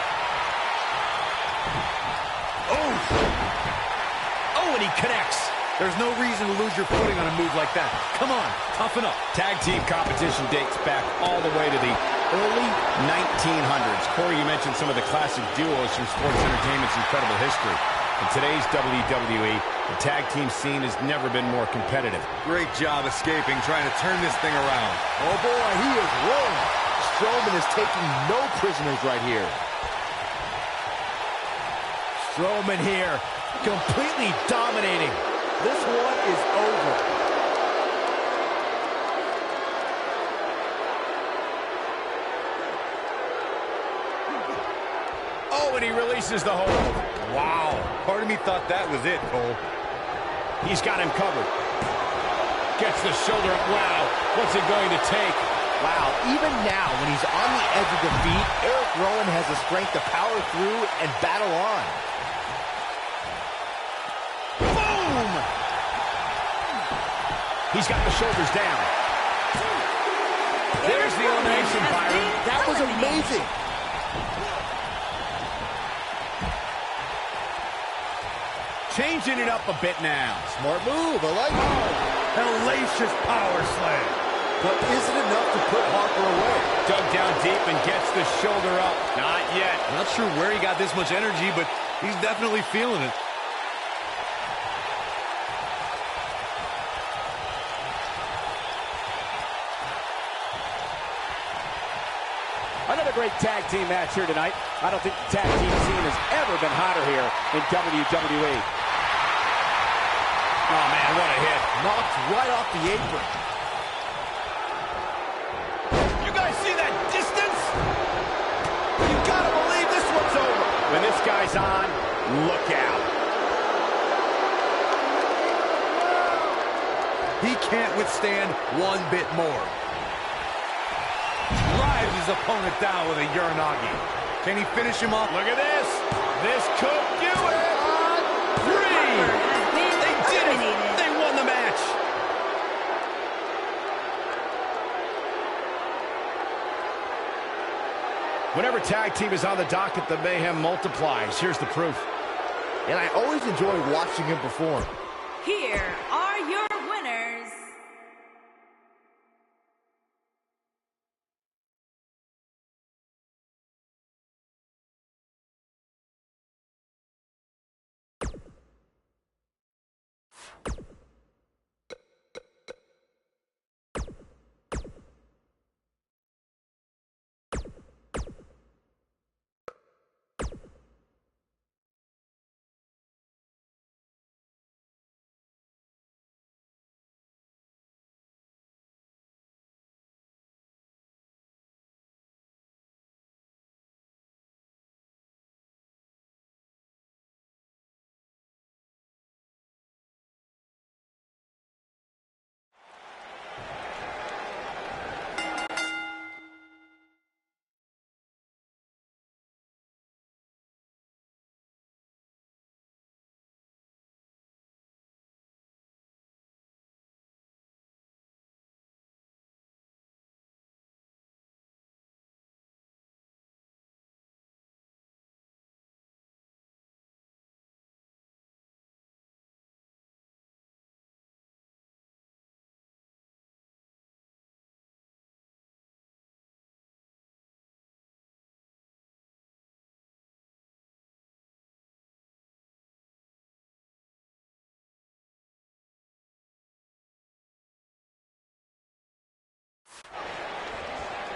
Oh, and he connects. There's no reason to lose your footing on a move like that. Come on, toughen up. Tag team competition dates back all the way to the early 1900s. Corey, you mentioned some of the classic duos from sports entertainment's incredible history. In today's WWE, the tag team scene has never been more competitive. Great job escaping, trying to turn this thing around. Oh boy, he is rolling. Strowman is taking no prisoners right here. Strowman here, completely dominating. This one is over. Oh, and he releases the hold. Wow. Part of me thought that was it, Cole. He's got him covered. Gets the shoulder up. Wow, what's it going to take? Wow, even now, when he's on the edge of defeat, Eric Rowan has the strength to power through and battle on. Boom! He's got the shoulders down. There's the elimination, Byron. That was amazing. Changing it up a bit now. Smart move. I like it. Hellacious power slam. But is it enough to put Harper away? Dug down deep and gets the shoulder up. Not yet. Not sure where he got this much energy, but he's definitely feeling it. Another great tag team match here tonight. I don't think the tag team scene has ever been hotter here in WWE. Oh, man, what a hit. Knocked right off the apron. You guys see that distance? You gotta believe this one's over. When this guy's on, look out. He can't withstand one bit more. Drives his opponent down with a Uranagi. Can he finish him off? Look at this. This could do it. They Did it. They won the match. Whenever tag team is on the docket, the mayhem multiplies. Here's the proof. And I always enjoy watching him perform. Here are your winners.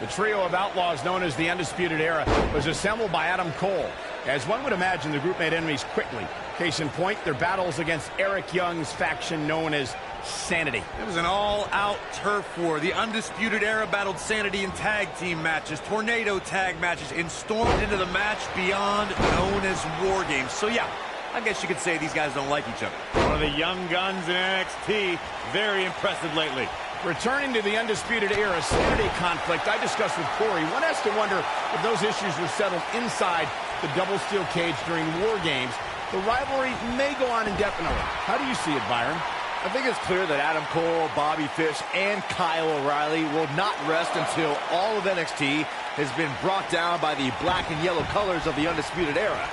The trio of outlaws known as the Undisputed Era was assembled by Adam Cole. As one would imagine, the group made enemies quickly. Case in point, their battles against Eric Young's faction known as Sanity. It was an all-out turf war. The Undisputed Era battled Sanity in tag team matches, tornado tag matches, and stormed into the match beyond known as War Games. So yeah, I guess you could say these guys don't like each other. One of the young guns in NXT. Very impressive lately. Returning to the Undisputed Era Sanity conflict I discussed with Corey, one has to wonder if those issues were settled inside the double steel cage during War Games. The rivalry may go on indefinitely. How do you see it, Byron? I think it's clear that Adam Cole, Bobby Fish, and Kyle O'Reilly will not rest until all of NXT has been brought down by the black and yellow colors of the Undisputed Era.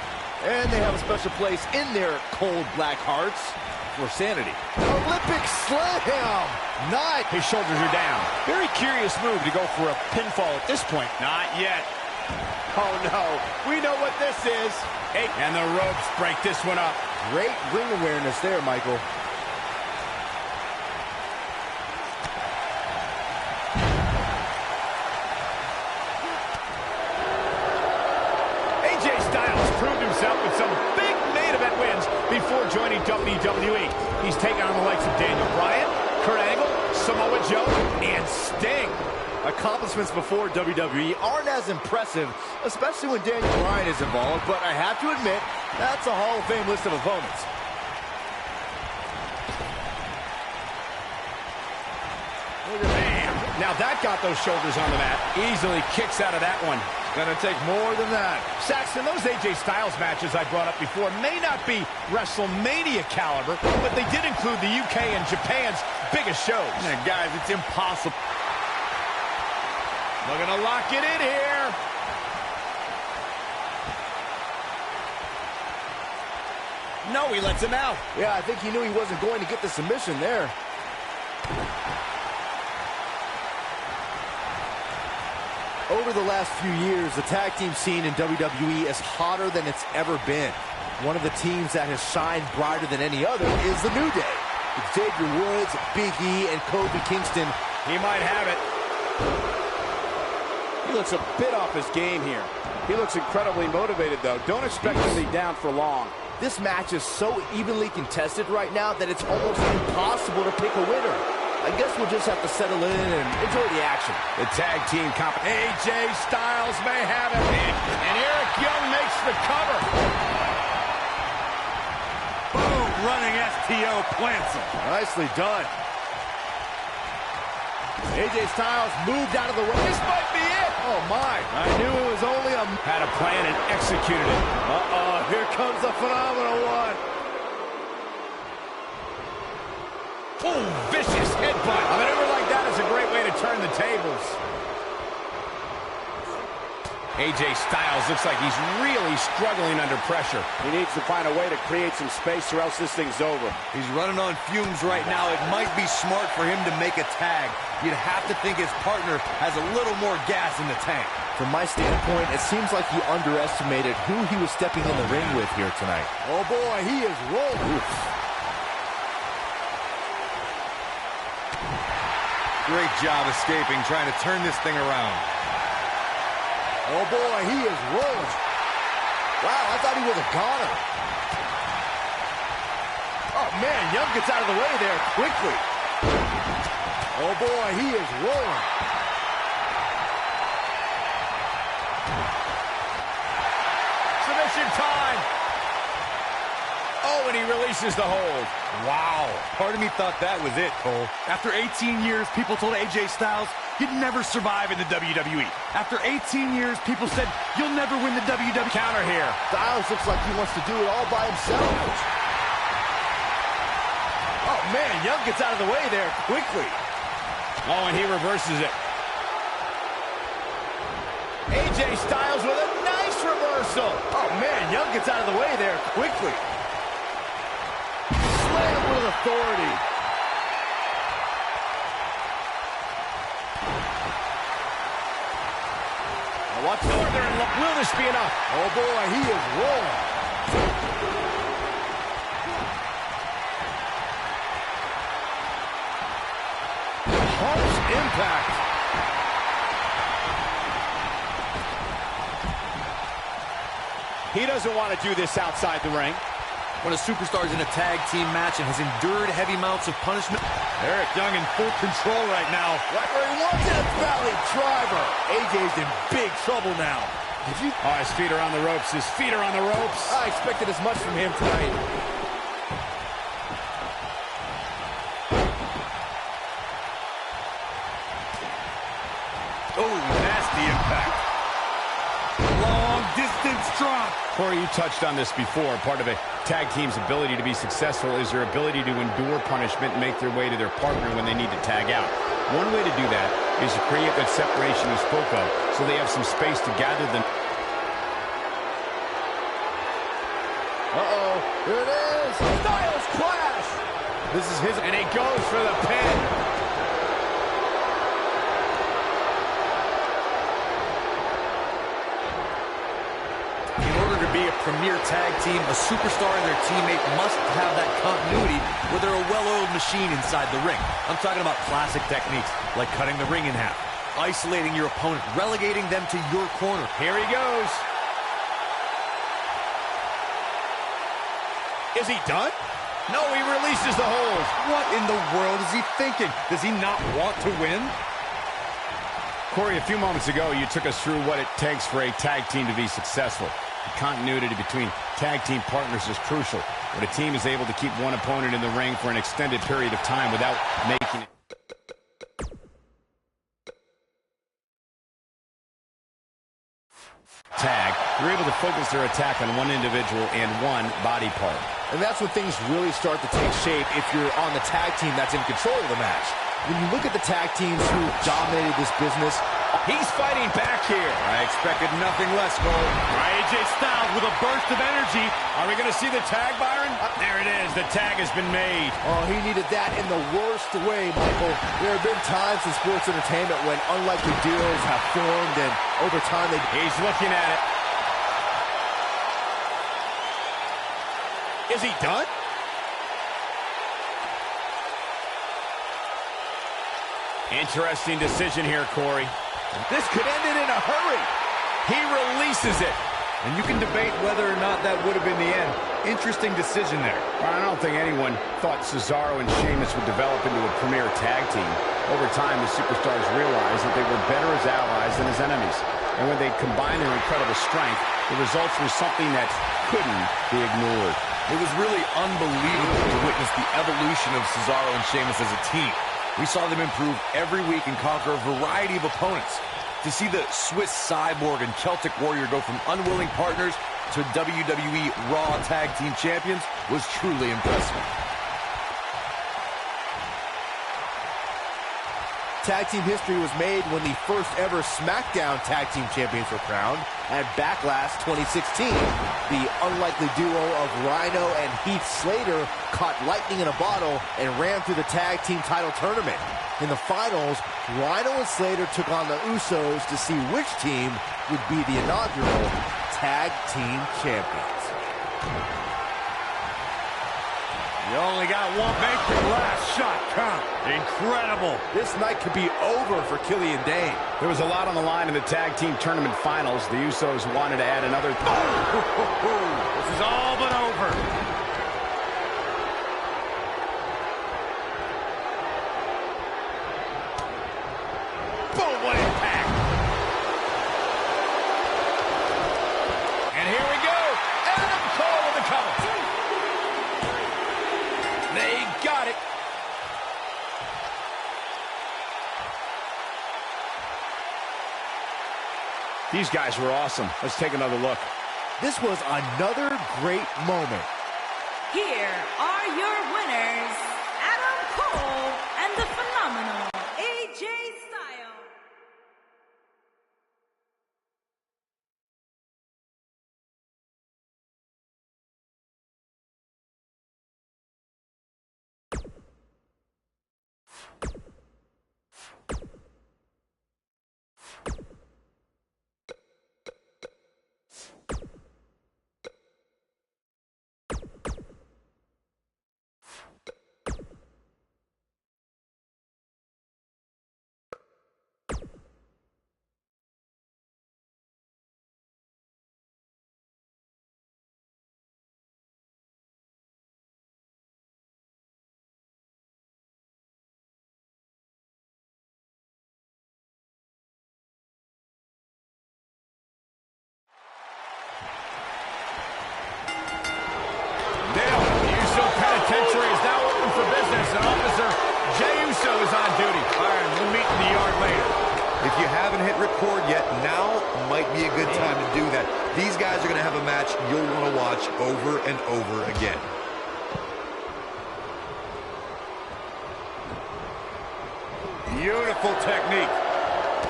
And they have a special place in their cold black hearts for Sanity. Olympic slam! Nice! His shoulders are down. Very curious move to go for a pinfall at this point. Not yet. Oh, no. We know what this is. Hey, and the ropes break this one up. Great ring awareness there, Michael. AJ Styles proved himself with some big main event wins before joining WWE. He's taken on the likes of Daniel Bryan, Kurt Angle, Samoa Joe, and Sting. Accomplishments before WWE aren't as impressive, especially when Daniel Bryan is involved, but I have to admit, that's a Hall of Fame list of opponents. Bam! Now that got those shoulders on the mat. Easily kicks out of that one. Gonna take more than that. Saxton, those AJ Styles matches I brought up before may not be WrestleMania caliber, but they did include the UK and Japan's biggest shows. Man, guys, it's impossible. Looking to lock it in here. No, he lets him out. Yeah, I think he knew he wasn't going to get the submission there. Over the last few years, the tag team scene in WWE is hotter than it's ever been. One of the teams that has shined brighter than any other is the New Day. Xavier Woods, Big E, and Kofi Kingston. He might have it. He looks a bit off his game here. He looks incredibly motivated, though. Don't expect him to be down for long. This match is so evenly contested right now that it's almost impossible to pick a winner. I guess we'll just have to settle in and enjoy the action. The tag team AJ Styles may have it. And Eric Young makes the cover. Boom, running STO plants him. Nicely done. AJ Styles moved out of the way. This might be it. Oh, my. I knew it was only a... Had a plan and executed it. Uh-oh, here comes the phenomenal one. Oh, vicious headbutt. A maneuver like that is a great way to turn the tables. AJ Styles looks like he's really struggling under pressure. He needs to find a way to create some space or else this thing's over. He's running on fumes right now. It might be smart for him to make a tag. You'd have to think his partner has a little more gas in the tank. From my standpoint, it seems like he underestimated who he was stepping in the ring with here tonight. Oh, boy, he is rolling. Oof. Great job escaping, trying to turn this thing around. Oh, boy, he is rolling. Wow, I thought he was a goner. Oh, man, Young gets out of the way there quickly. Oh, boy, he is rolling. Submission time. Oh, and he releases the hold. Wow. Part of me thought that was it, Cole. After 18 years, people told AJ Styles he'd never survive in the WWE. After 18 years, people said, you'll never win the WWE. Counter here. Styles looks like he wants to do it all by himself. Oh, man, Young gets out of the way there quickly. Oh, and he reverses it. AJ Styles with a nice reversal. Oh, man, Young gets out of the way there quickly. Slam with authority. Watch Northern. Will this be enough? Oh, boy, he is rolling. Harsh impact. He doesn't want to do this outside the ring. When a superstar is in a tag team match and has endured heavy amounts of punishment. Eric Young in full control right now. Right where he wants it, Valley Driver. AJ's in big trouble now. Did you? Oh, his feet are on the ropes. His feet are on the ropes. I expected as much from him tonight. Oh, nasty impact. Long distance drop. Corey, you touched on this before. Part of a tag team's ability to be successful is their ability to endure punishment and make their way to their partner when they need to tag out. One way to do that is to create that separation you spoke of, so they have some space to gather them. Uh-oh, here it is. Styles Clash. This is his, and he goes for the pin. To be a premier tag team, a superstar and their teammate must have that continuity where they're a well-oiled machine inside the ring. I'm talking about classic techniques like cutting the ring in half, isolating your opponent, relegating them to your corner. Here he goes. Is he done? No, he releases the hold. What in the world is he thinking? Does he not want to win? Corey, a few moments ago, you took us through what it takes for a tag team to be successful. The continuity between tag team partners is crucial. When a team is able to keep one opponent in the ring for an extended period of time without making it. Tag, they're able to focus their attack on one individual and one body part. And that's when things really start to take shape if you're on the tag team that's in control of the match. When you look at the tag teams who dominated this business, He's fighting back here. I expected nothing less, Cole. AJ Styles with a burst of energy. Are we going to see the tag, Byron? There it is. The tag has been made. oh, he needed that in the worst way, Michael. There have been times in sports entertainment when unlikely duos have formed, and over time they... He's looking at it. Is he done? Interesting decision here, Corey. This could end it in a hurry. He releases it. And you can debate whether or not that would have been the end. Interesting decision there. I don't think anyone thought Cesaro and Sheamus would develop into a premier tag team. Over time, the superstars realized that they were better as allies than as enemies. And when they combined their incredible strength, the results were something that couldn't be ignored. It was really unbelievable to witness the evolution of Cesaro and Sheamus as a team. We saw them improve every week and conquer a variety of opponents. To see the Swiss Cyborg and Celtic Warrior go from unwilling partners to WWE Raw Tag Team Champions was truly impressive. Tag team history was made when the first ever SmackDown Tag Team Champions were crowned at Backlash 2016. The unlikely duo of Rhino and Heath Slater caught lightning in a bottle and ran through the tag team title tournament. In the finals, Rhino and Slater took on the Usos to see which team would be the inaugural Tag Team Champions. You only got one. Make your last shot count. Incredible. This night could be over for Killian Dane. There was a lot on the line in the tag team tournament finals. The Usos wanted to add another... This is all but over. Boom, what impact. And here we go. Adam Cole with the cover. They got it. These guys were awesome. Let's take another look. This was another great moment. Here are your winners, Adam Cole and the phenomenal AJ Styles. Penitentiary is now open for business, and Officer Jey Uso is on duty. Byron, we'll meet in the yard later. If you haven't hit record yet, now might be a good time to do that. These guys are going to have a match you'll want to watch over and over again. Beautiful technique.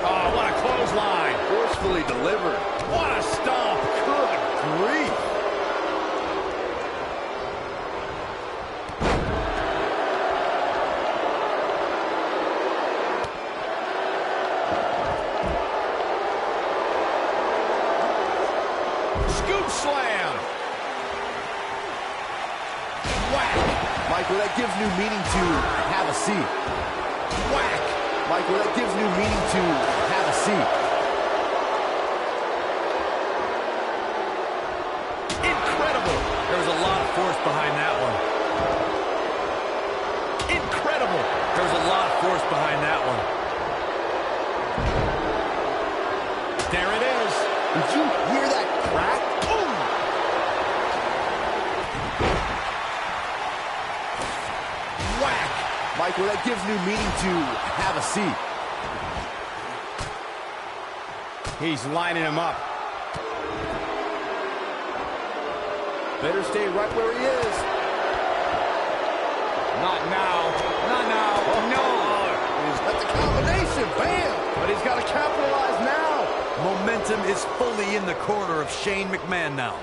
Oh, what a clothesline. Forcefully delivered. What a stomp. Good grief. Scoop slam. Whack. Michael, that gives new meaning to have a seat. Whack. Michael, that gives new meaning to have a seat. Incredible. There was a lot of force behind that one. Incredible. There was a lot of force behind that one. There it is. Did you hear that crack? Boom! Whack! Michael, that gives new meaning to have a seat. He's lining him up. Better stay right where he is. Not now. Not now. Oh, no. That's a combination. Bam! But he's got to capitalize now. Momentum is fully in the corner of Shane McMahon now.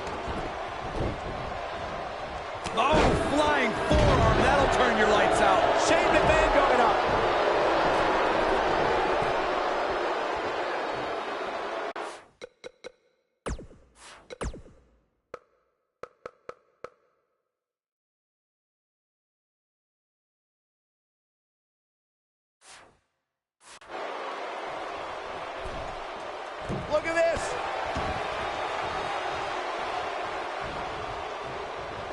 Oh, flying forearm. That'll turn your lights out. Shane McMahon going up. Look at this.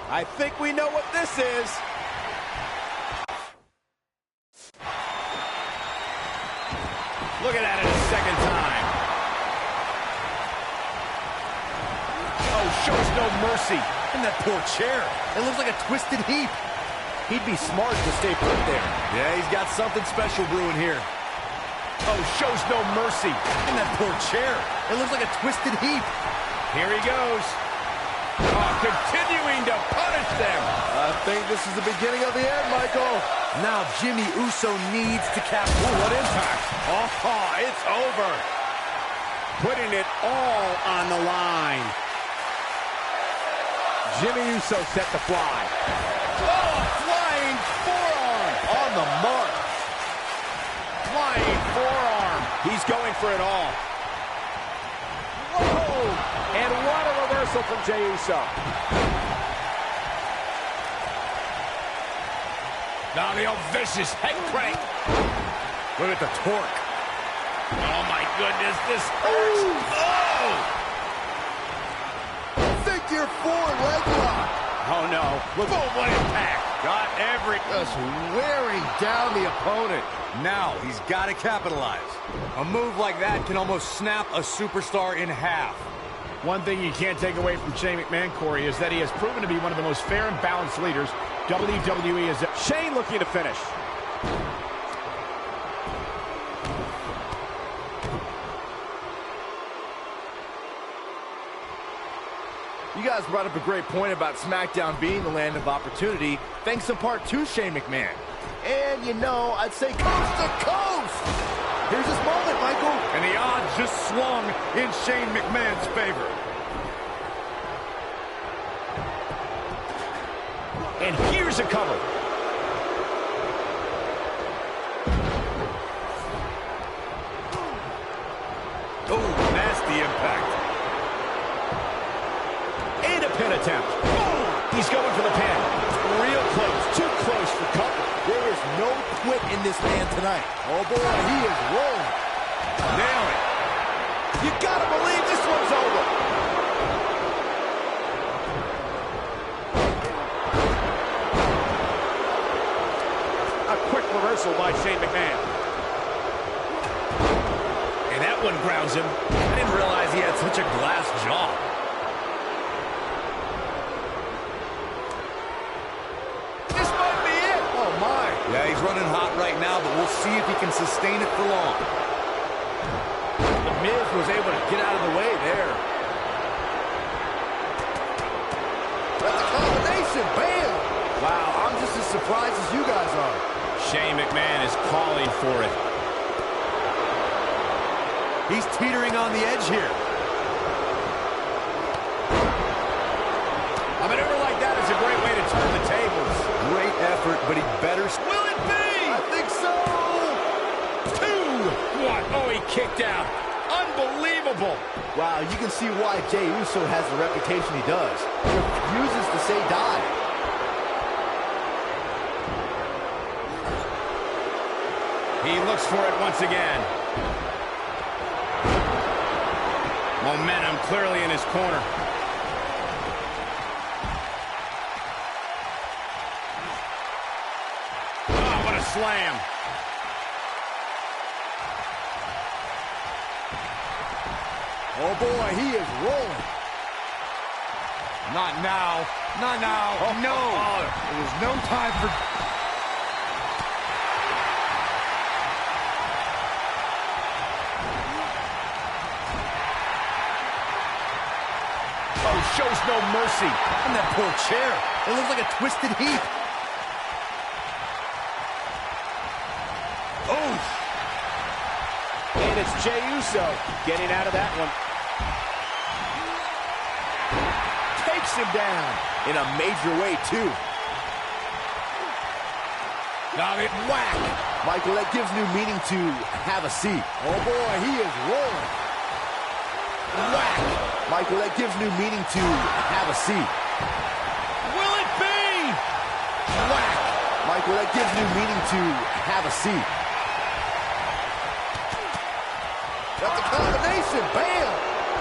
I think we know what this is. Look at that a second time. Oh, shows no mercy. And that poor chair. It looks like a twisted heap. He'd be smart to stay put there. Yeah, he's got something special brewing here. Oh, shows no mercy. And that poor chair. It looks like a twisted heap. Here he goes. Oh, continuing to punish them. I think this is the beginning of the end, Michael. Now Jimmy Uso needs to capture. Ooh, what impact. Oh, it's over. Putting it all on the line. Jimmy Uso set to fly. Oh, flying forearm. On the mark. Flying forearm. He's going for it all. Whoa! And what a reversal from Jey Uso. Now the old vicious head crank. Look at the torque. Oh, my goodness, this hurts. Oh! Figure four leg lock. Oh, no. Boom, what impact. Got every... Just wearing down the opponent. Now he's got to capitalize. A move like that can almost snap a superstar in half. One thing you can't take away from Shane McMahon, Corey, is that he has proven to be one of the most fair and balanced leaders WWE is. Shane looking to finish. You guys brought up a great point about SmackDown being the land of opportunity, thanks in part to Shane McMahon. And, you know, I'd say coast to coast. Here's this moment, Michael. And the odds just swung in Shane McMahon's favor. And here's a cover. Oh, nasty impact. And a pin attempt. Boom! He's going for the pin. Real close. Too close for cover. There is no quit in this man tonight. Oh, boy, he is rolling. Nail it. You gotta believe this one's over. A quick reversal by Shane McMahon. And that one grounds him. I didn't realize he had such a glass jaw. This might be it. Oh, my. Yeah, he's running hot right now, but we'll see if he can sustain it for long. The Miz was able to get out of the way there. That's a combination. Bam! Wow, I'm just as surprised as you guys are. Shane McMahon is calling for it. He's teetering on the edge here. A maneuver like that is a great way to turn the tables. Great effort, but he better... Will it be? I think so. 2-1. Oh, he kicked out. Unbelievable. Wow, you can see why Jey Uso has the reputation he does. He refuses to say die. He looks for it once again. Momentum clearly in his corner. Oh, what a slam. Oh, boy, he is rolling. Not now. Not now. Oh, no. There was no time for... Oh, shows no mercy. And that poor chair. It looks like a twisted heap. Oh! And it's Jey Uso getting out of that one. Takes him down in a major way, too. Got it. Whack! Michael, that gives new meaning to have a seat. Oh, boy, he is rolling. Whack! Michael, that gives new meaning to have a seat. Will it be? Whack! Michael, that gives new meaning to have a seat. That's a combination. Bam!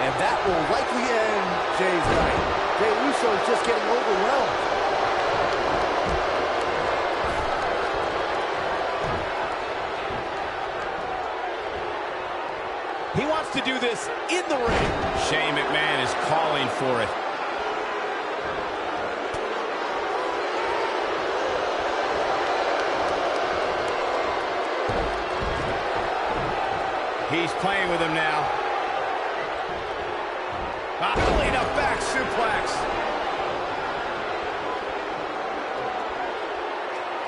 And that will likely end Jay's night. Jey Uso is just getting overwhelmed. He wants to do this in the ring. Shane McMahon is calling for it. He's playing with him now. Belly to back suplex.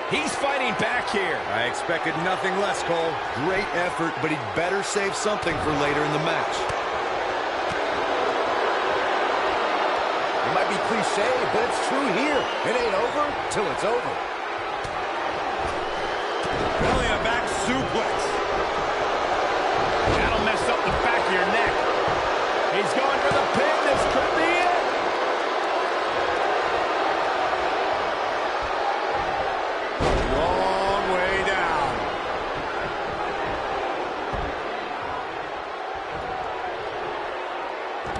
He's fighting back here. I expected nothing less, Cole. Great effort, but he'd better save something for later in the match. It might be cliche, but it's true here. It ain't over till it's over. Belly to back suplex. That'll mess up the back of your neck. He's going for the pin. This could be it. Long way down.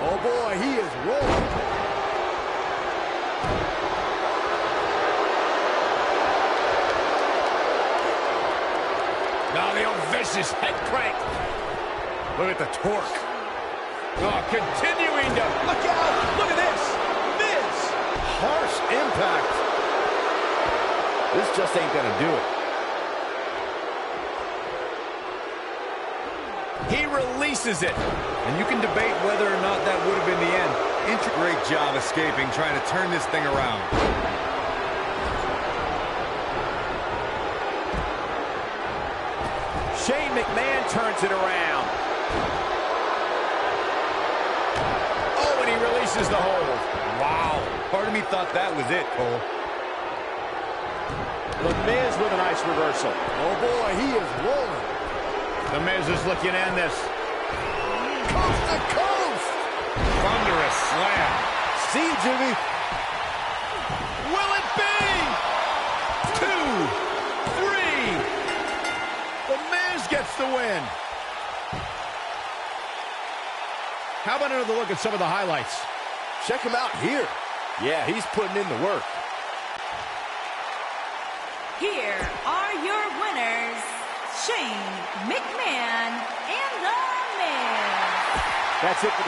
Oh, boy, he is rolling. Now the old vicious head crank. Look at the torque. Oh, continuing to... Look out! Look at this! Miz! Harsh impact. This just ain't gonna do it. He releases it. And you can debate whether or not that would have been the end. Great job escaping, trying to turn this thing around. Shane McMahon turns it around. Oh, and he releases the hold. Wow. Part of me thought that was it, Cole. The Miz with a nice reversal. Oh, boy, he is rolling. The Miz is looking to end this. Coast to coast! Thunderous slam. See, Jimmy. Will it be? 2, 3. The Miz gets the win. How about another look at some of the highlights? Check him out here. Yeah, he's putting in the work. Here are your winners, Shane McMahon and The Miz. That's it for this.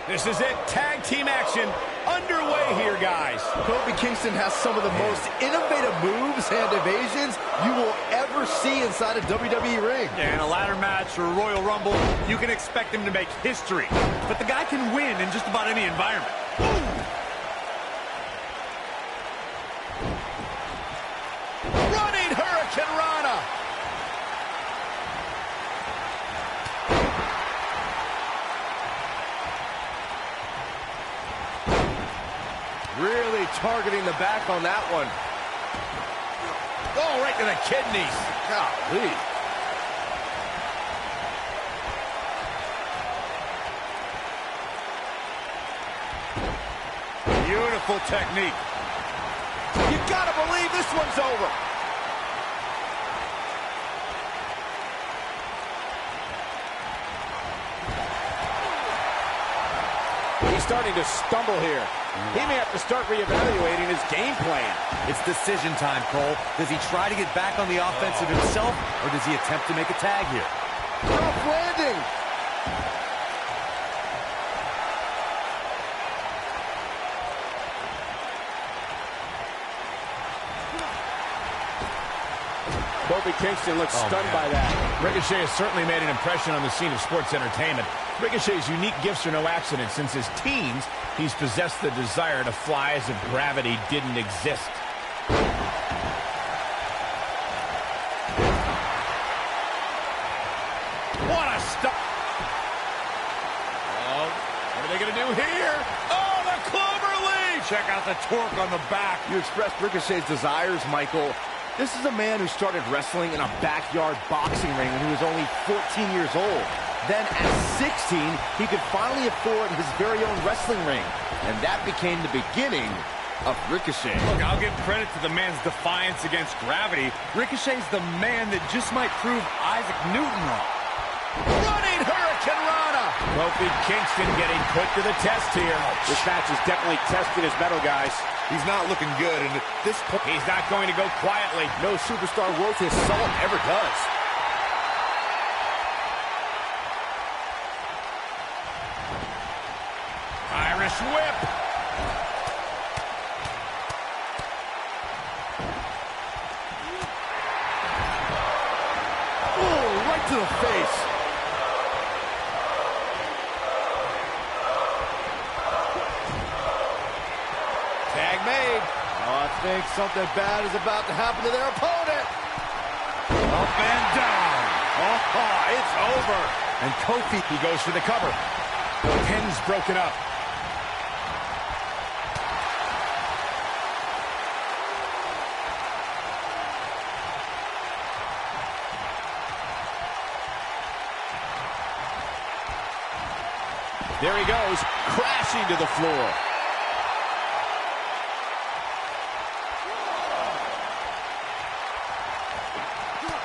This is it. Tag team action underway here, guys. Kofi Kingston has some of the most innovative moves and evasions you will ever see inside a WWE ring. Yeah, in a ladder match or a Royal Rumble, you can expect him to make history. But the guy can win in just about any environment. Running Hurricane Rana. Really targeting the back on that one. Oh, right to the kidneys. Golly. Beautiful technique. You gotta believe this one's over. He's starting to stumble here. He may have to start reevaluating his game plan. It's decision time, Cole. Does he try to get back on the offensive himself, or does he attempt to make a tag here? Rough landing. Kofi Kingston looks stunned by that. Ricochet has certainly made an impression on the scene of sports entertainment. Ricochet's unique gifts are no accident. Since his teens, he's possessed the desire to fly as if gravity didn't exist. What a stop! Oh, what are they going to do here? Oh, the clover leaf! Check out the torque on the back. You expressed Ricochet's desires, Michael. This is a man who started wrestling in a backyard boxing ring when he was only 14 years old. Then at 16, he could finally afford his very own wrestling ring. And that became the beginning of Ricochet. Look, I'll give credit to the man's defiance against gravity. Ricochet's the man that just might prove Isaac Newton wrong. Running Hurricane Rana! Kofi Kingston getting put to the test here. This match is definitely testing his mettle, guys. He's not looking good, and at this point, He's not going to go quietly. No superstar worth his salt ever does. Irish whip. Oh, right to the face. Tag made. Oh, I think something bad is about to happen to their opponent. Up and down. Oh, it's over. And Kofi, he goes for the cover. Pin's broken up. There he goes, crashing to the floor.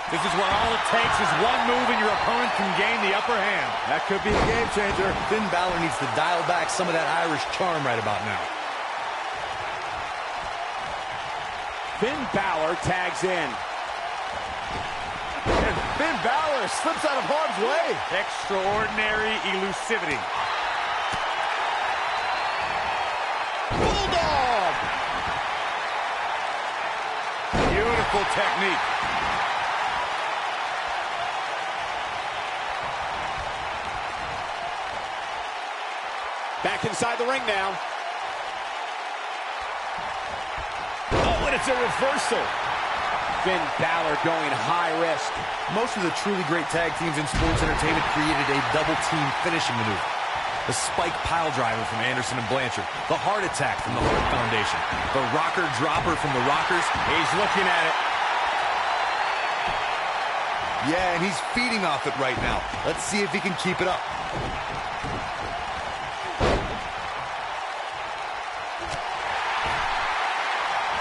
This is where all it takes is one move and your opponent can gain the upper hand. That could be a game changer. Finn Balor needs to dial back some of that Irish charm right about now. Finn Balor tags in. And Finn Balor slips out of harm's way. Extraordinary elusivity. Bulldog! Beautiful technique. Back inside the ring now. Oh, and it's a reversal. Finn Balor going high risk. Most of the truly great tag teams in sports entertainment created a double team finishing maneuver. The spike pile driver from Anderson and Blanchard. The heart attack from the Hart Foundation. The rocker dropper from the Rockers. He's looking at it. Yeah, and he's feeding off it right now. Let's see if he can keep it up.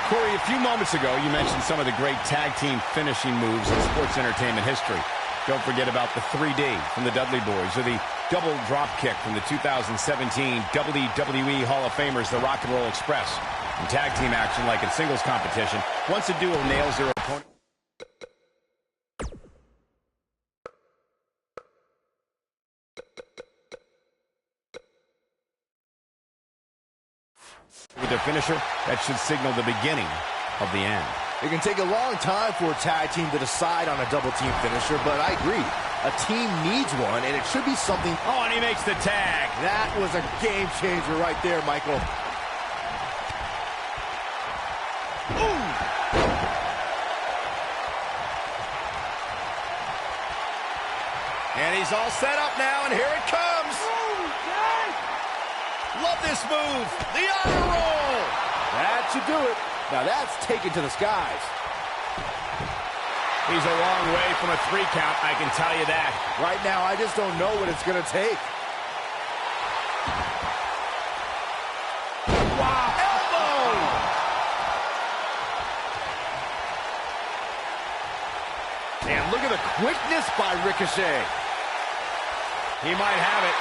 Corey, a few moments ago, you mentioned some of the great tag team finishing moves in sports entertainment history. Don't forget about the 3D from the Dudley Boys, or the double drop kick from the 2017 WWE Hall of Famers, the Rock and Roll Express. In tag team action, like in singles competition, once a duo nails their opponent with their finisher, that should signal the beginning of the end. It can take a long time for a tag team to decide on a double team finisher, but I agree. A team needs one, and it should be something. Oh, and he makes the tag. That was a game changer right there, Michael. Ooh! And he's all set up now, and here it comes. Love this move. The honor roll. That should do it. Now that's taken to the skies. He's a long way from a 3 count, I can tell you that. Right now, I just don't know what it's going to take. Wow, elbow! And look at the quickness by Ricochet. He might have it.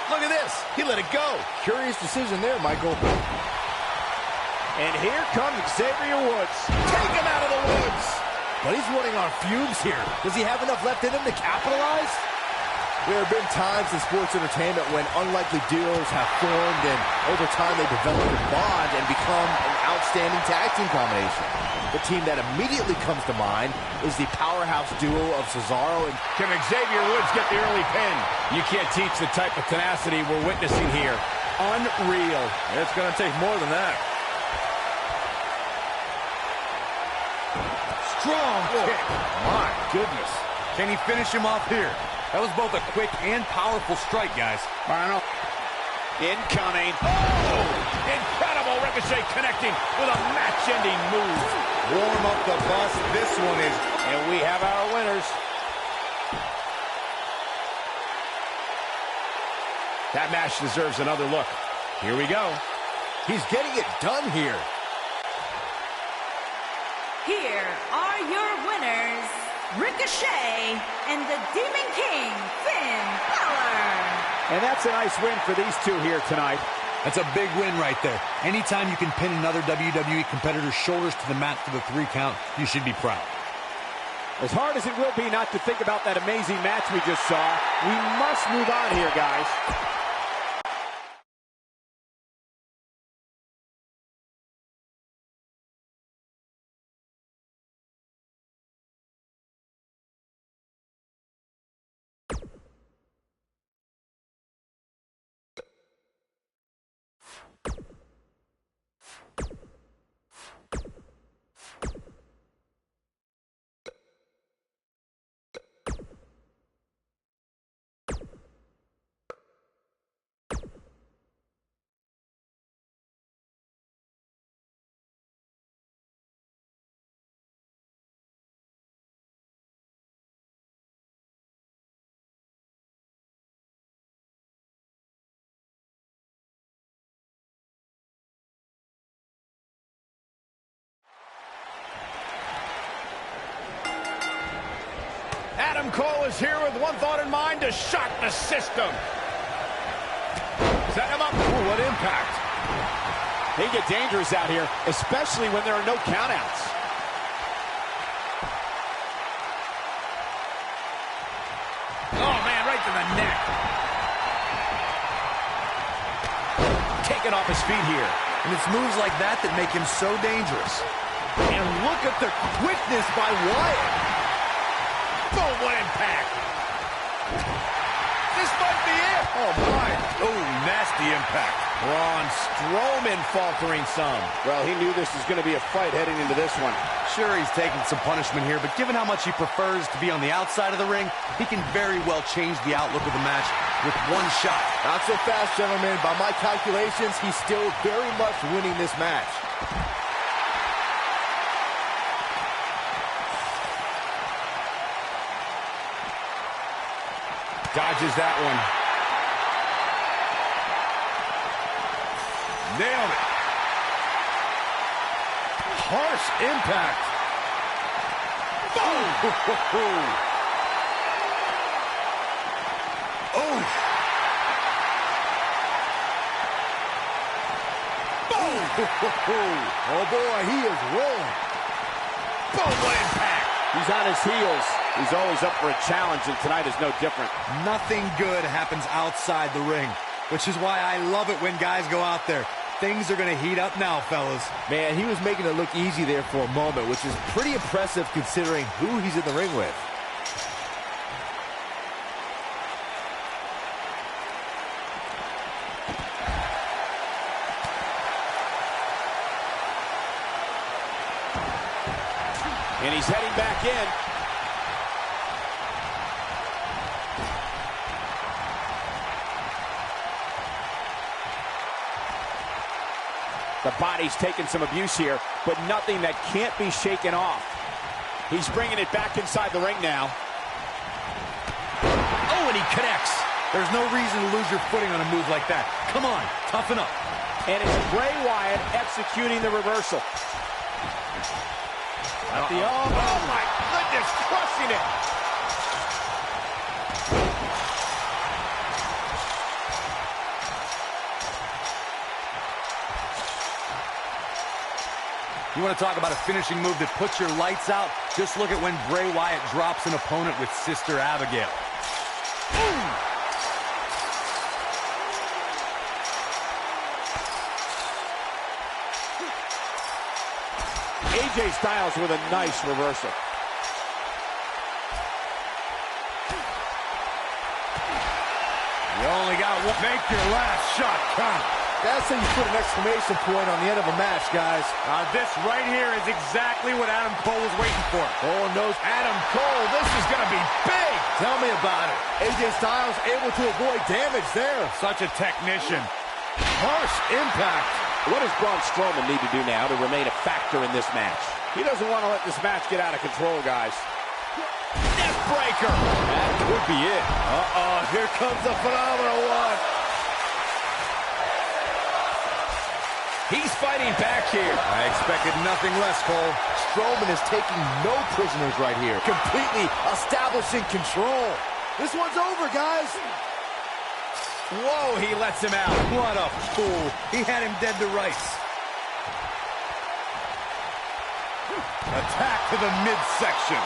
Look at this. He let it go. Curious decision there, Michael. And here comes Xavier Woods. Take him out of the woods. But he's running on fumes here. Does he have enough left in him to capitalize? There have been times in sports entertainment when unlikely duos have formed, and over time they develop a bond and become an outstanding tag team combination. The team that immediately comes to mind is the powerhouse duo of Cesaro and... Can Xavier Woods get the early pin? You can't teach the type of tenacity we're witnessing here. Unreal. It's going to take more than that. Strong kick. My goodness. Can he finish him off here? That was both a quick and powerful strike, guys. Incoming. Oh! Incredible Ricochet connecting with a match-ending move. Warm up the bus. This one is... And we have our winners. That match deserves another look. Here we go. He's getting it done here. Here are your winners, Ricochet and the Demon King, Finn Balor. And that's a nice win for these two here tonight. That's a big win right there. Anytime you can pin another WWE competitor's shoulders to the mat for the 3 count, you should be proud. As hard as it will be not to think about that amazing match we just saw, we must move on here, guys. Adam Cole is here with one thought in mind, to shock the system. Set him up. Oh, what impact. They get dangerous out here, especially when there are no countouts. Oh, man, right to the neck. Taken off his feet here. And it's moves like that that make him so dangerous. And look at the quickness by Wyatt. Boom, what impact. This might be it. Oh, my. Oh, nasty impact. Braun Strowman faltering some. Well, he knew this was going to be a fight heading into this one. Sure, he's taking some punishment here, but given how much he prefers to be on the outside of the ring, he can very well change the outlook of the match with one shot. Not so fast, gentlemen. By my calculations, he's still very much winning this match. Dodges that one. Nailed it. Harsh impact. Boom! Oh! Boom! Oh, boy, he is rolling. Boom, what impact. He's on his heels. He's always up for a challenge, and tonight is no different. Nothing good happens outside the ring, which is why I love it when guys go out there. Things are going to heat up now, fellas. Man, he was making it look easy there for a moment, which is pretty impressive considering who he's in the ring with. And he's heading back in. The body's taking some abuse here, but nothing that can't be shaken off. He's bringing it back inside the ring now. Oh, and he connects. There's no reason to lose your footing on a move like that. Come on, toughen up. And it's Bray Wyatt executing the reversal. At the elbow. Oh, my goodness, crushing it. You want to talk about a finishing move that puts your lights out? Just look at when Bray Wyatt drops an opponent with Sister Abigail. AJ Styles with a nice reversal. You only got one. Make your last shot count. That's how you put an exclamation point on the end of a match, guys. This right here is exactly what Adam Cole was waiting for. Cole knows Adam Cole, this is going to be big. Tell me about it. AJ Styles able to avoid damage there. Such a technician. Harsh impact. What does Braun Strowman need to do now to remain a factor in this match? He doesn't want to let this match get out of control, guys. Death breaker. That could be it. Here comes the phenomenal one. He's fighting back here. I expected nothing less, Cole. Strowman is taking no prisoners right here. Completely establishing control. This one's over, guys. Whoa, he lets him out. What a fool. He had him dead to rights. Attack to the midsection.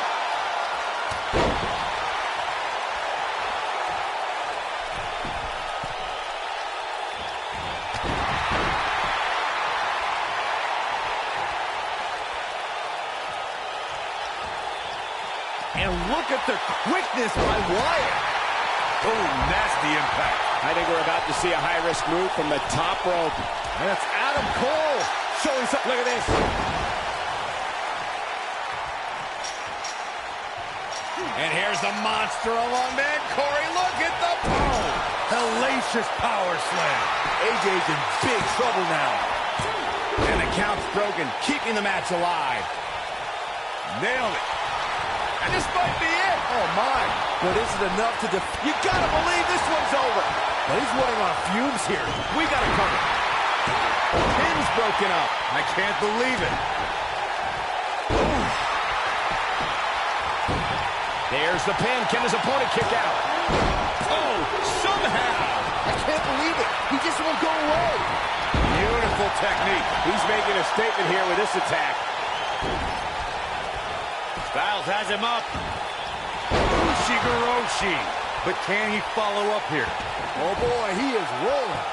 And look at the quickness by Wyatt. Oh, nasty impact. I think we're about to see a high-risk move from the top rope. And it's Adam Cole showing something. Look at this. And here's the monster along there. Corey, look at the pole. Hellacious power slam. AJ's in big trouble now. And the count's broken, keeping the match alive. Nailed it. And this might be it. Oh, my. But is it enough to You gotta believe this one's over. But he's running on fumes here. We got it covered. Pin's broken up. I can't believe it. There's the pin. Can his opponent kick out? Oh, somehow. I can't believe it. He just won't go away. Beautiful technique. He's making a statement here with this attack. Styles has him up. Ushigoroshi. But can he follow up here? Oh, boy, he is rolling.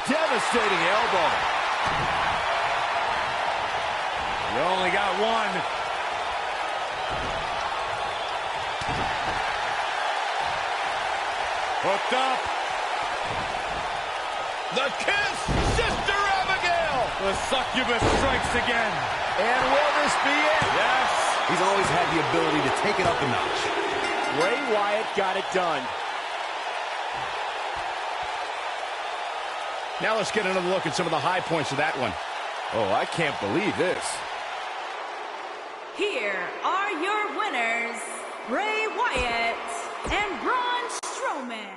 Devastating elbow. You only got one. Hooked up. The kiss. Sister Abigail. The succubus strikes again. And will this be it? Yes. He's always had the ability to take it up a notch. Bray Wyatt got it done. Now let's get another look at some of the high points of that one. Oh, I can't believe this. Here are your winners, Bray Wyatt and Braun Strowman.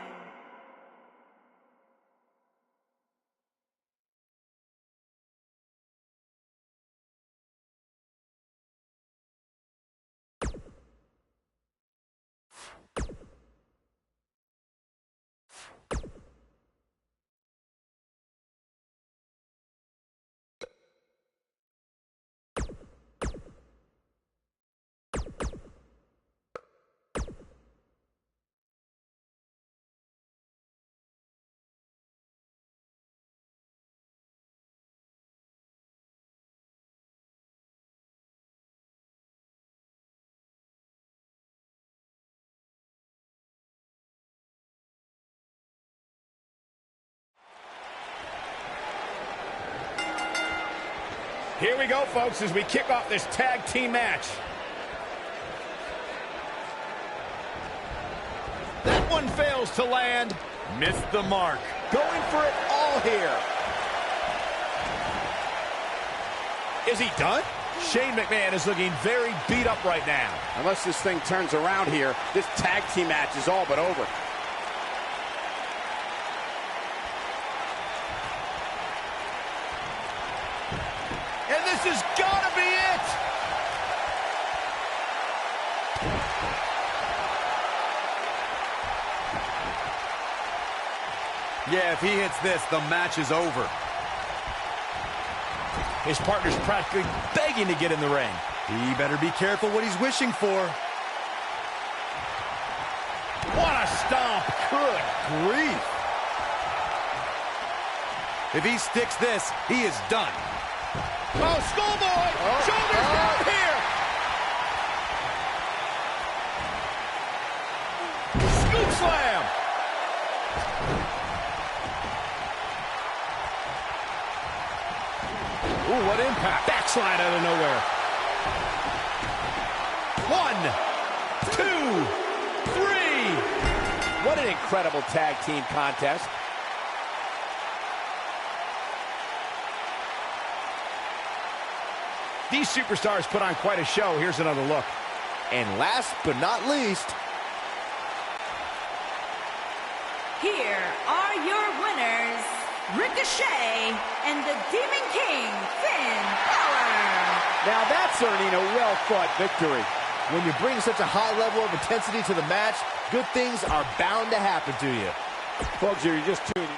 Here we go, folks, as we kick off this tag team match. That one fails to land. Missed the mark. Going for it all here. Is he done? Shane McMahon is looking very beat up right now. Unless this thing turns around here, this tag team match is all but over. And this has got to be it. Yeah, if he hits this, the match is over. His partner's practically begging to get in the ring. He better be careful what he's wishing for. What a stomp. Good grief. If he sticks this, he is done. Oh, Schoolboy! Shoulders down here! Scoop slam! Ooh, what impact. Backslide out of nowhere. 1, 2, 3. What an incredible tag team contest. These superstars put on quite a show. Here's another look. And last but not least, Here are your winners, Ricochet and the Demon King, Finn Balor. Now that's earning a well-fought victory. when you bring such a high level of intensity to the match, good things are bound to happen to you. Folks, you're just tuning in.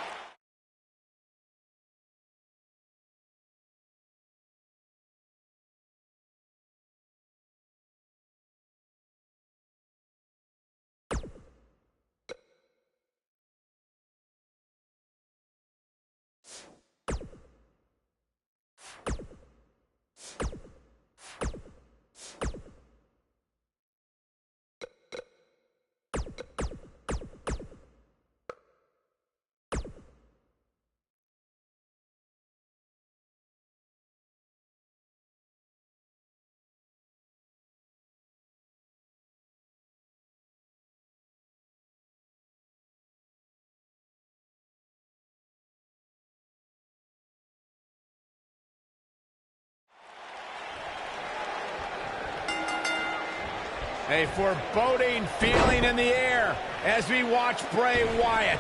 A foreboding feeling in the air as we watch Bray Wyatt.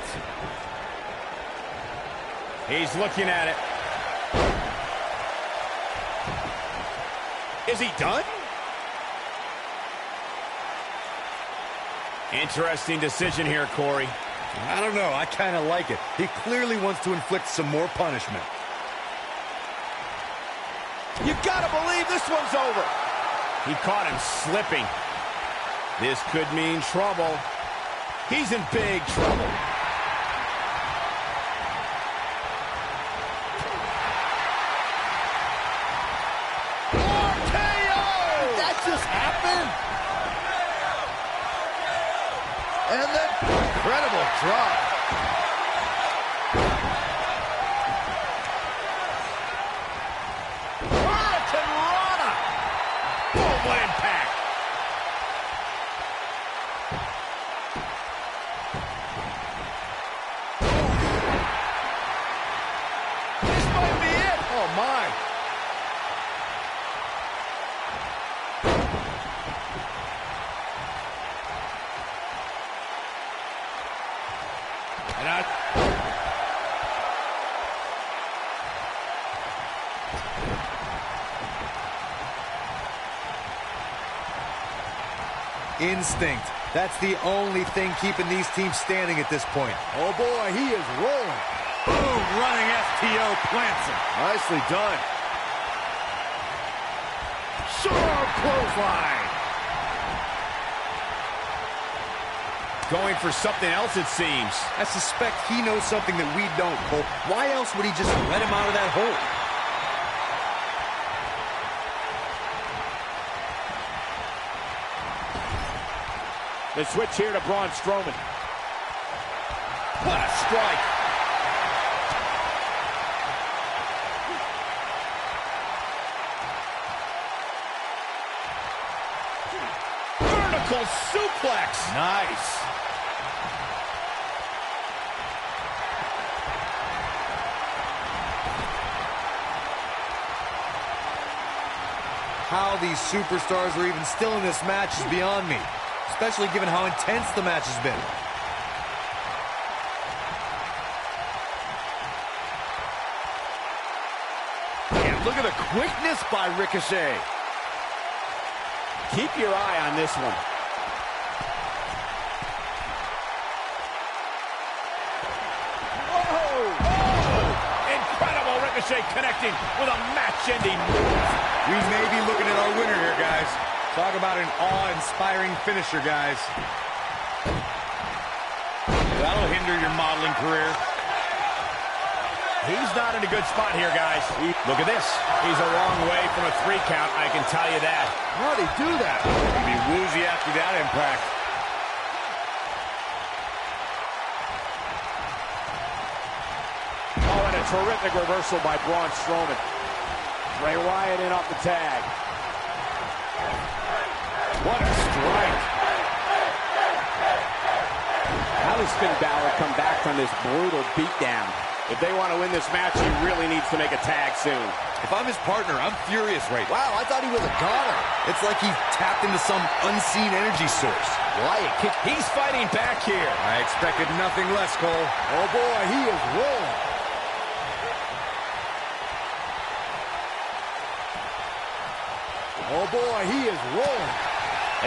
He's looking at it. Is he done? Interesting decision here, Corey. I don't know. I kind of like it. He clearly wants to inflict some more punishment. You gotta believe this one's over. He caught him slipping. This could mean trouble. He's in big trouble. RKO! Did that just happen? And then incredible drop. Hurricane Rana! Boom, what impact! This might be it! Oh, my! And Instinct. That's the only thing keeping these teams standing at this point. Oh boy, he is rolling. Boom, running STO plants him. Nicely done. sharp clothesline. Going for something else, it seems. I suspect he knows something that we don't, Cole. Why else would he just let him out of that hole? The switch here to Braun Strowman. What a strike. Vertical suplex. Nice. how these superstars are even still in this match is beyond me, especially given how intense the match has been. And look at the quickness by Ricochet. Keep your eye on this one. Incredible Ricochet connecting with a match-ending move. We may be looking at our winner here, guys. Talk about an awe-inspiring finisher, guys. That'll hinder your modeling career. He's not in a good spot here, guys. Look at this. He's a long way from a 3 count, I can tell you that. How'd he do that? He'll be woozy after that impact. Oh, and a terrific reversal by Braun Strowman. Bray Wyatt in off the tag. What a strike. How does Finn Balor come back from this brutal beatdown? If they want to win this match, he really needs to make a tag soon. If I'm his partner, I'm furious right now. Wow, I thought he was a goner. It's like he tapped into some unseen energy source. Wyatt kick. He's fighting back here. I expected nothing less, Cole. Oh boy, he is rolling. Oh boy, he is rolling.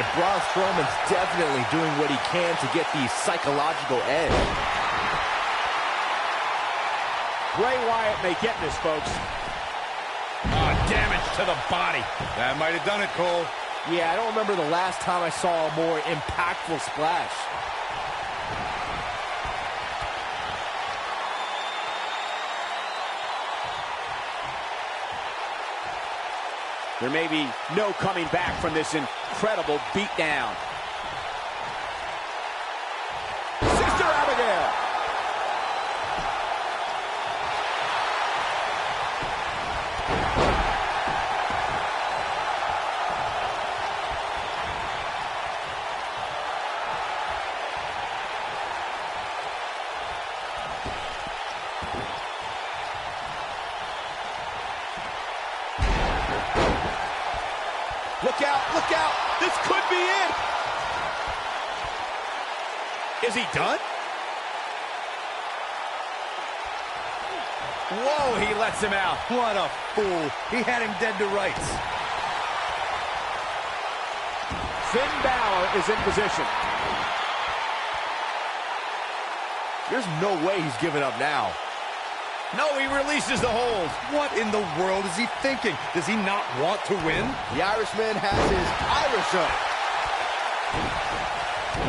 And Braun Strowman's definitely doing what he can to get the psychological edge. Bray Wyatt may get this, folks. Oh, damage to the body. That might have done it, Cole. Yeah, I don't remember the last time I saw a more impactful splash. There may be no coming back from this incredible beatdown. Sister Abigail. Look out, look out. This could be it. Is he done? Whoa, he lets him out. What a fool. He had him dead to rights. Finn Balor is in position. There's no way he's giving up now. No, he releases the hold. What in the world is he thinking? Does he not want to win? The Irishman has his Irish up.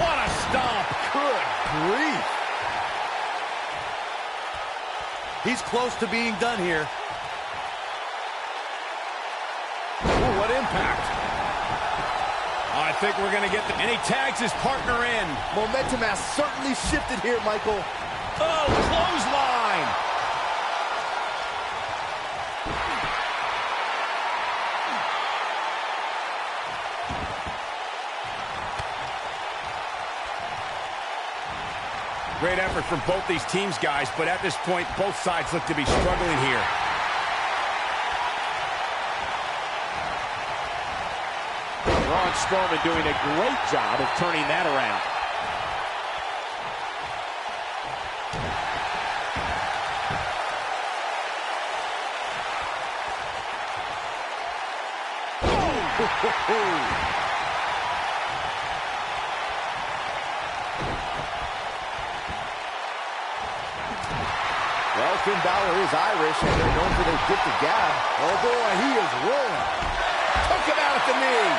What a stomp. Good grief. He's close to being done here. Ooh, what impact. I think we're going to get the... And he tags his partner in. Momentum has certainly shifted here, Michael. Oh, clothesline. Great effort from both these teams, guys, but at this point, both sides look to be struggling here. Braun Strowman doing a great job of turning that around. Well, Finn Balor is Irish, and they're known for their dip to gab. Oh, boy, he is rolling. Took him out at the knee.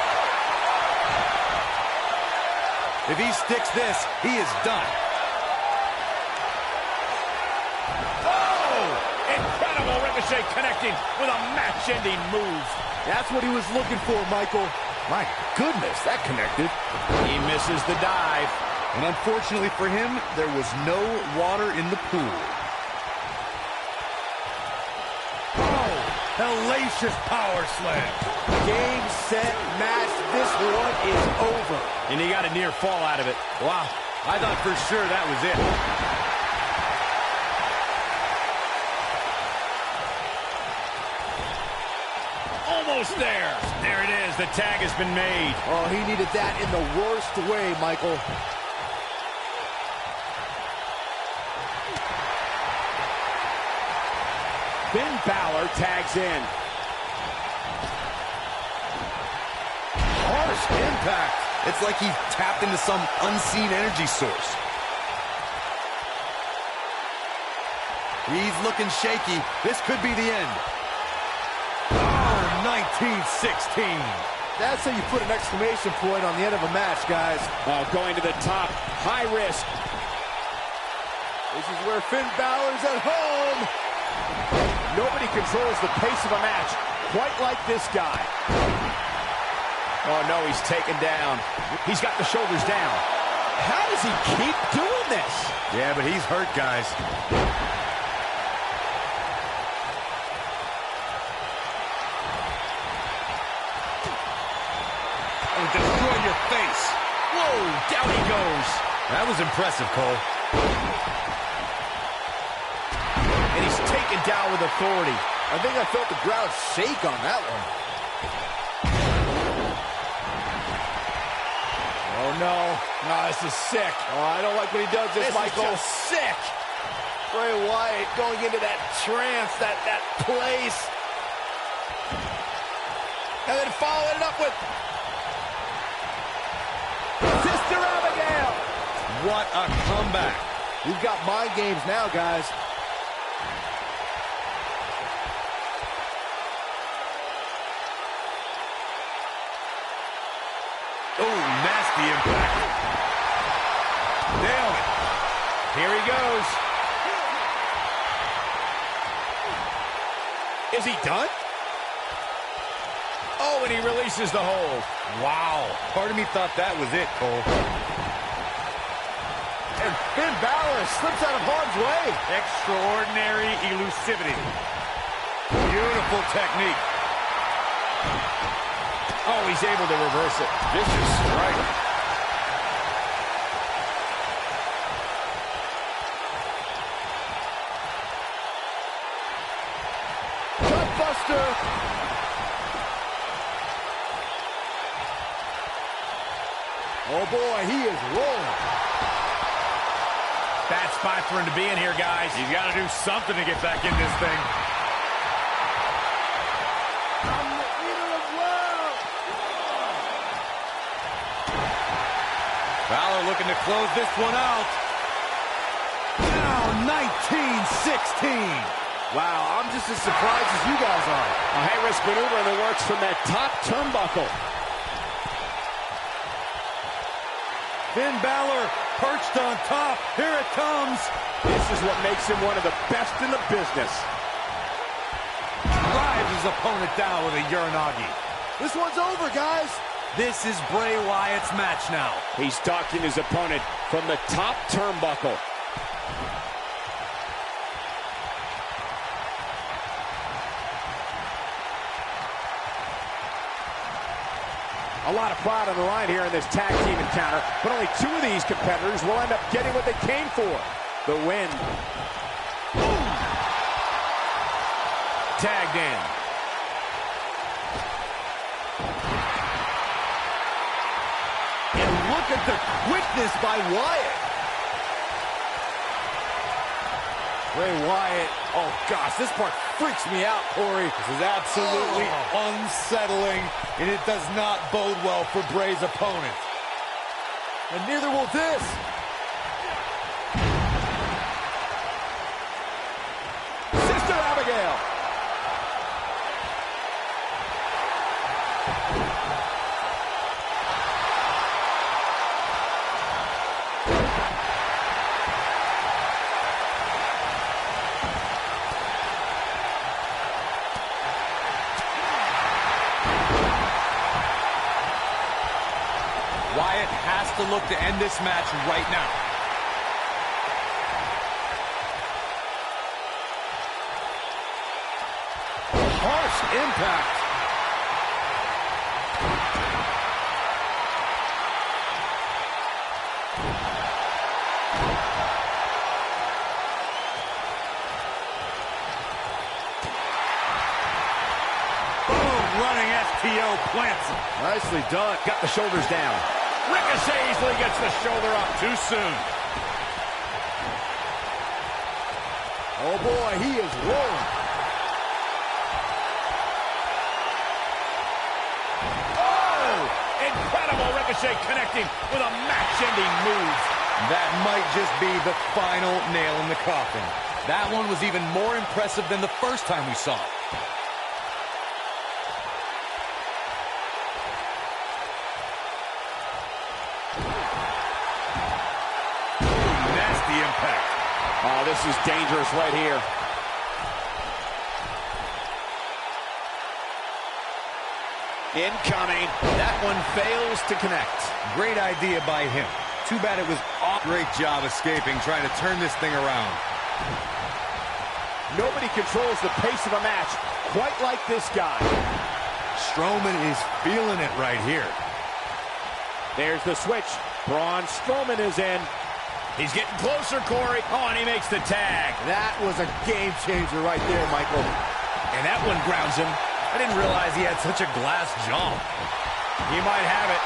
If he sticks this, he is done. Oh! Incredible Ricochet connecting with a match-ending move. That's what he was looking for, Michael. My goodness, that connected. He misses the dive. And unfortunately for him, there was no water in the pool. Hellacious power slam. Game, set, match. This one is over. And he got a near fall out of it. Wow, I thought for sure that was it. Almost almost there. There it is. The tag has been made. Oh, he needed that in the worst way, Michael. Finn Balor tags in. Harsh impact. It's like he tapped into some unseen energy source. He's looking shaky. This could be the end. Oh, 1916. That's how you put an exclamation point on the end of a match, guys. Going to the top. High risk. This is where Finn Balor's at home. Nobody controls the pace of a match quite like this guy. Oh, no, he's taken down. He's got the shoulders down. How does he keep doing this? Yeah, but he's hurt, guys. It'll destroy your face. Whoa, down he goes. That was impressive, Cole. And he's taken down with authority. I think I felt the ground shake on that one. Oh, no. No, this is sick. Oh, I don't like when he does this, Michael. This is just sick. Bray Wyatt going into that trance, that place. And then following it up with Sister Abigail. What a comeback. We've got mind games now, guys. Oh, nasty impact. Nailed it. Here he goes. Is he done? Oh, and he releases the hold. Wow. Part of me thought that was it, Cole. And Finn Balor slips out of harm's way. Extraordinary elusivity. Beautiful technique. Oh, he's able to reverse it. Vicious strike. Gutbuster. Oh boy, he is rolling. Bad spot for him to be in here, guys. He's got to do something to get back in this thing. Balor looking to close this one out. Now 1916. Wow, I'm just as surprised as you guys are. A high-risk maneuver in the works from that top turnbuckle. Finn Balor perched on top. Here it comes. This is what makes him one of the best in the business. Drives his opponent down with a Uranagi. This one's over, guys. This is Bray Wyatt's match now. He's stalking his opponent from the top turnbuckle. A lot of pride on the line here in this tag team encounter, but only two of these competitors will end up getting what they came for, the win. Boom. Tagged in. And look at the quickness by Wyatt. Bray Wyatt. Oh, gosh, this part freaks me out, Corey. This is absolutely unsettling, and it does not bode well for Bray's opponent. And neither will this. Sister Abigail. Wyatt has to look to end this match right now. Harsh impact. Boom, running RKO plants him. Nicely done. Got the shoulders down. Ricochet easily gets the shoulder up too soon. Oh boy, he is rolling. Oh! Incredible Ricochet connecting with a match-ending move. That might just be the final nail in the coffin. That one was even more impressive than the first time we saw it. Nasty impact. Oh, this is dangerous right here. Incoming. That one fails to connect. Great idea by him. Too bad it was off. Great job escaping, trying to turn this thing around. Nobody controls the pace of a match quite like this guy. Strowman is feeling it right here. There's the switch. Braun Strowman is in. He's getting closer, Corey. Oh, and he makes the tag. That was a game changer right there, Michael. And that one grounds him. I didn't realize he had such a glass jaw. He might have it.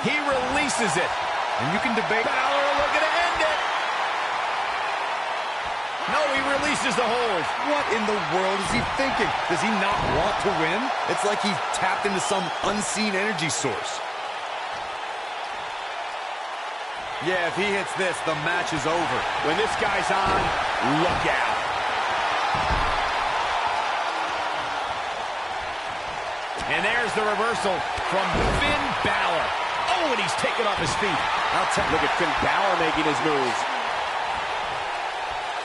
He releases it. And you can debate. Balor looking to end it. No, he releases the hold. What in the world is he thinking? Does he not want to win? It's like he's tapped into some unseen energy source. Yeah, if he hits this, the match is over. When this guy's on, look out. And there's the reversal from Finn Balor. Oh, and he's taken off his feet. Look at Finn Balor making his moves.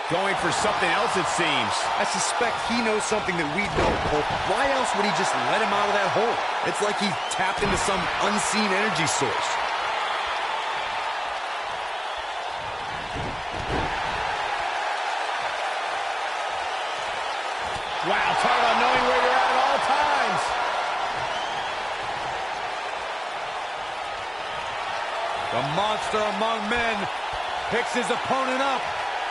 Going for something else, it seems. I suspect he knows something that we don't, Cole. Why else would he just let him out of that hole? It's like he tapped into some unseen energy source. Wow, talk about knowing where you're at all times. The monster among men picks his opponent up.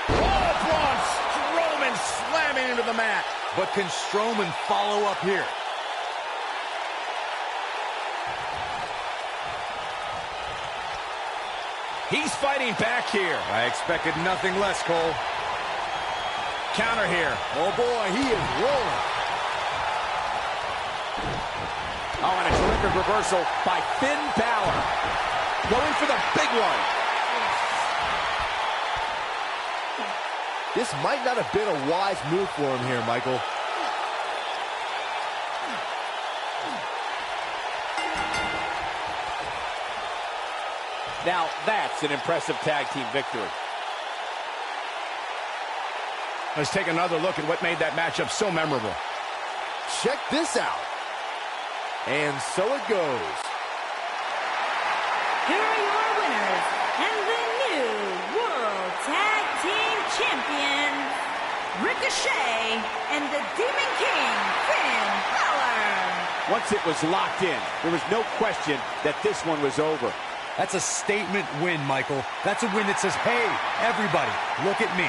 Oh, Braun Strowman slamming into the mat. But can Strowman follow up here? He's fighting back here. I expected nothing less, Cole. Counter here. Oh boy, he is rolling. Oh, and a terrific reversal by Finn Balor. Going for the big one. This might not have been a wise move for him here, Michael. Now, that's an impressive tag team victory. Let's take another look at what made that matchup so memorable. Check this out. And so it goes. Here are your winners and the new World Tag Team Champions, Ricochet and the Demon King, Finn Balor. Once it was locked in, there was no question that this one was over. That's a statement win, Michael. That's a win that says, hey, everybody, look at me.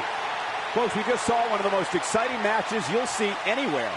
Folks, we just saw one of the most exciting matches you'll see anywhere.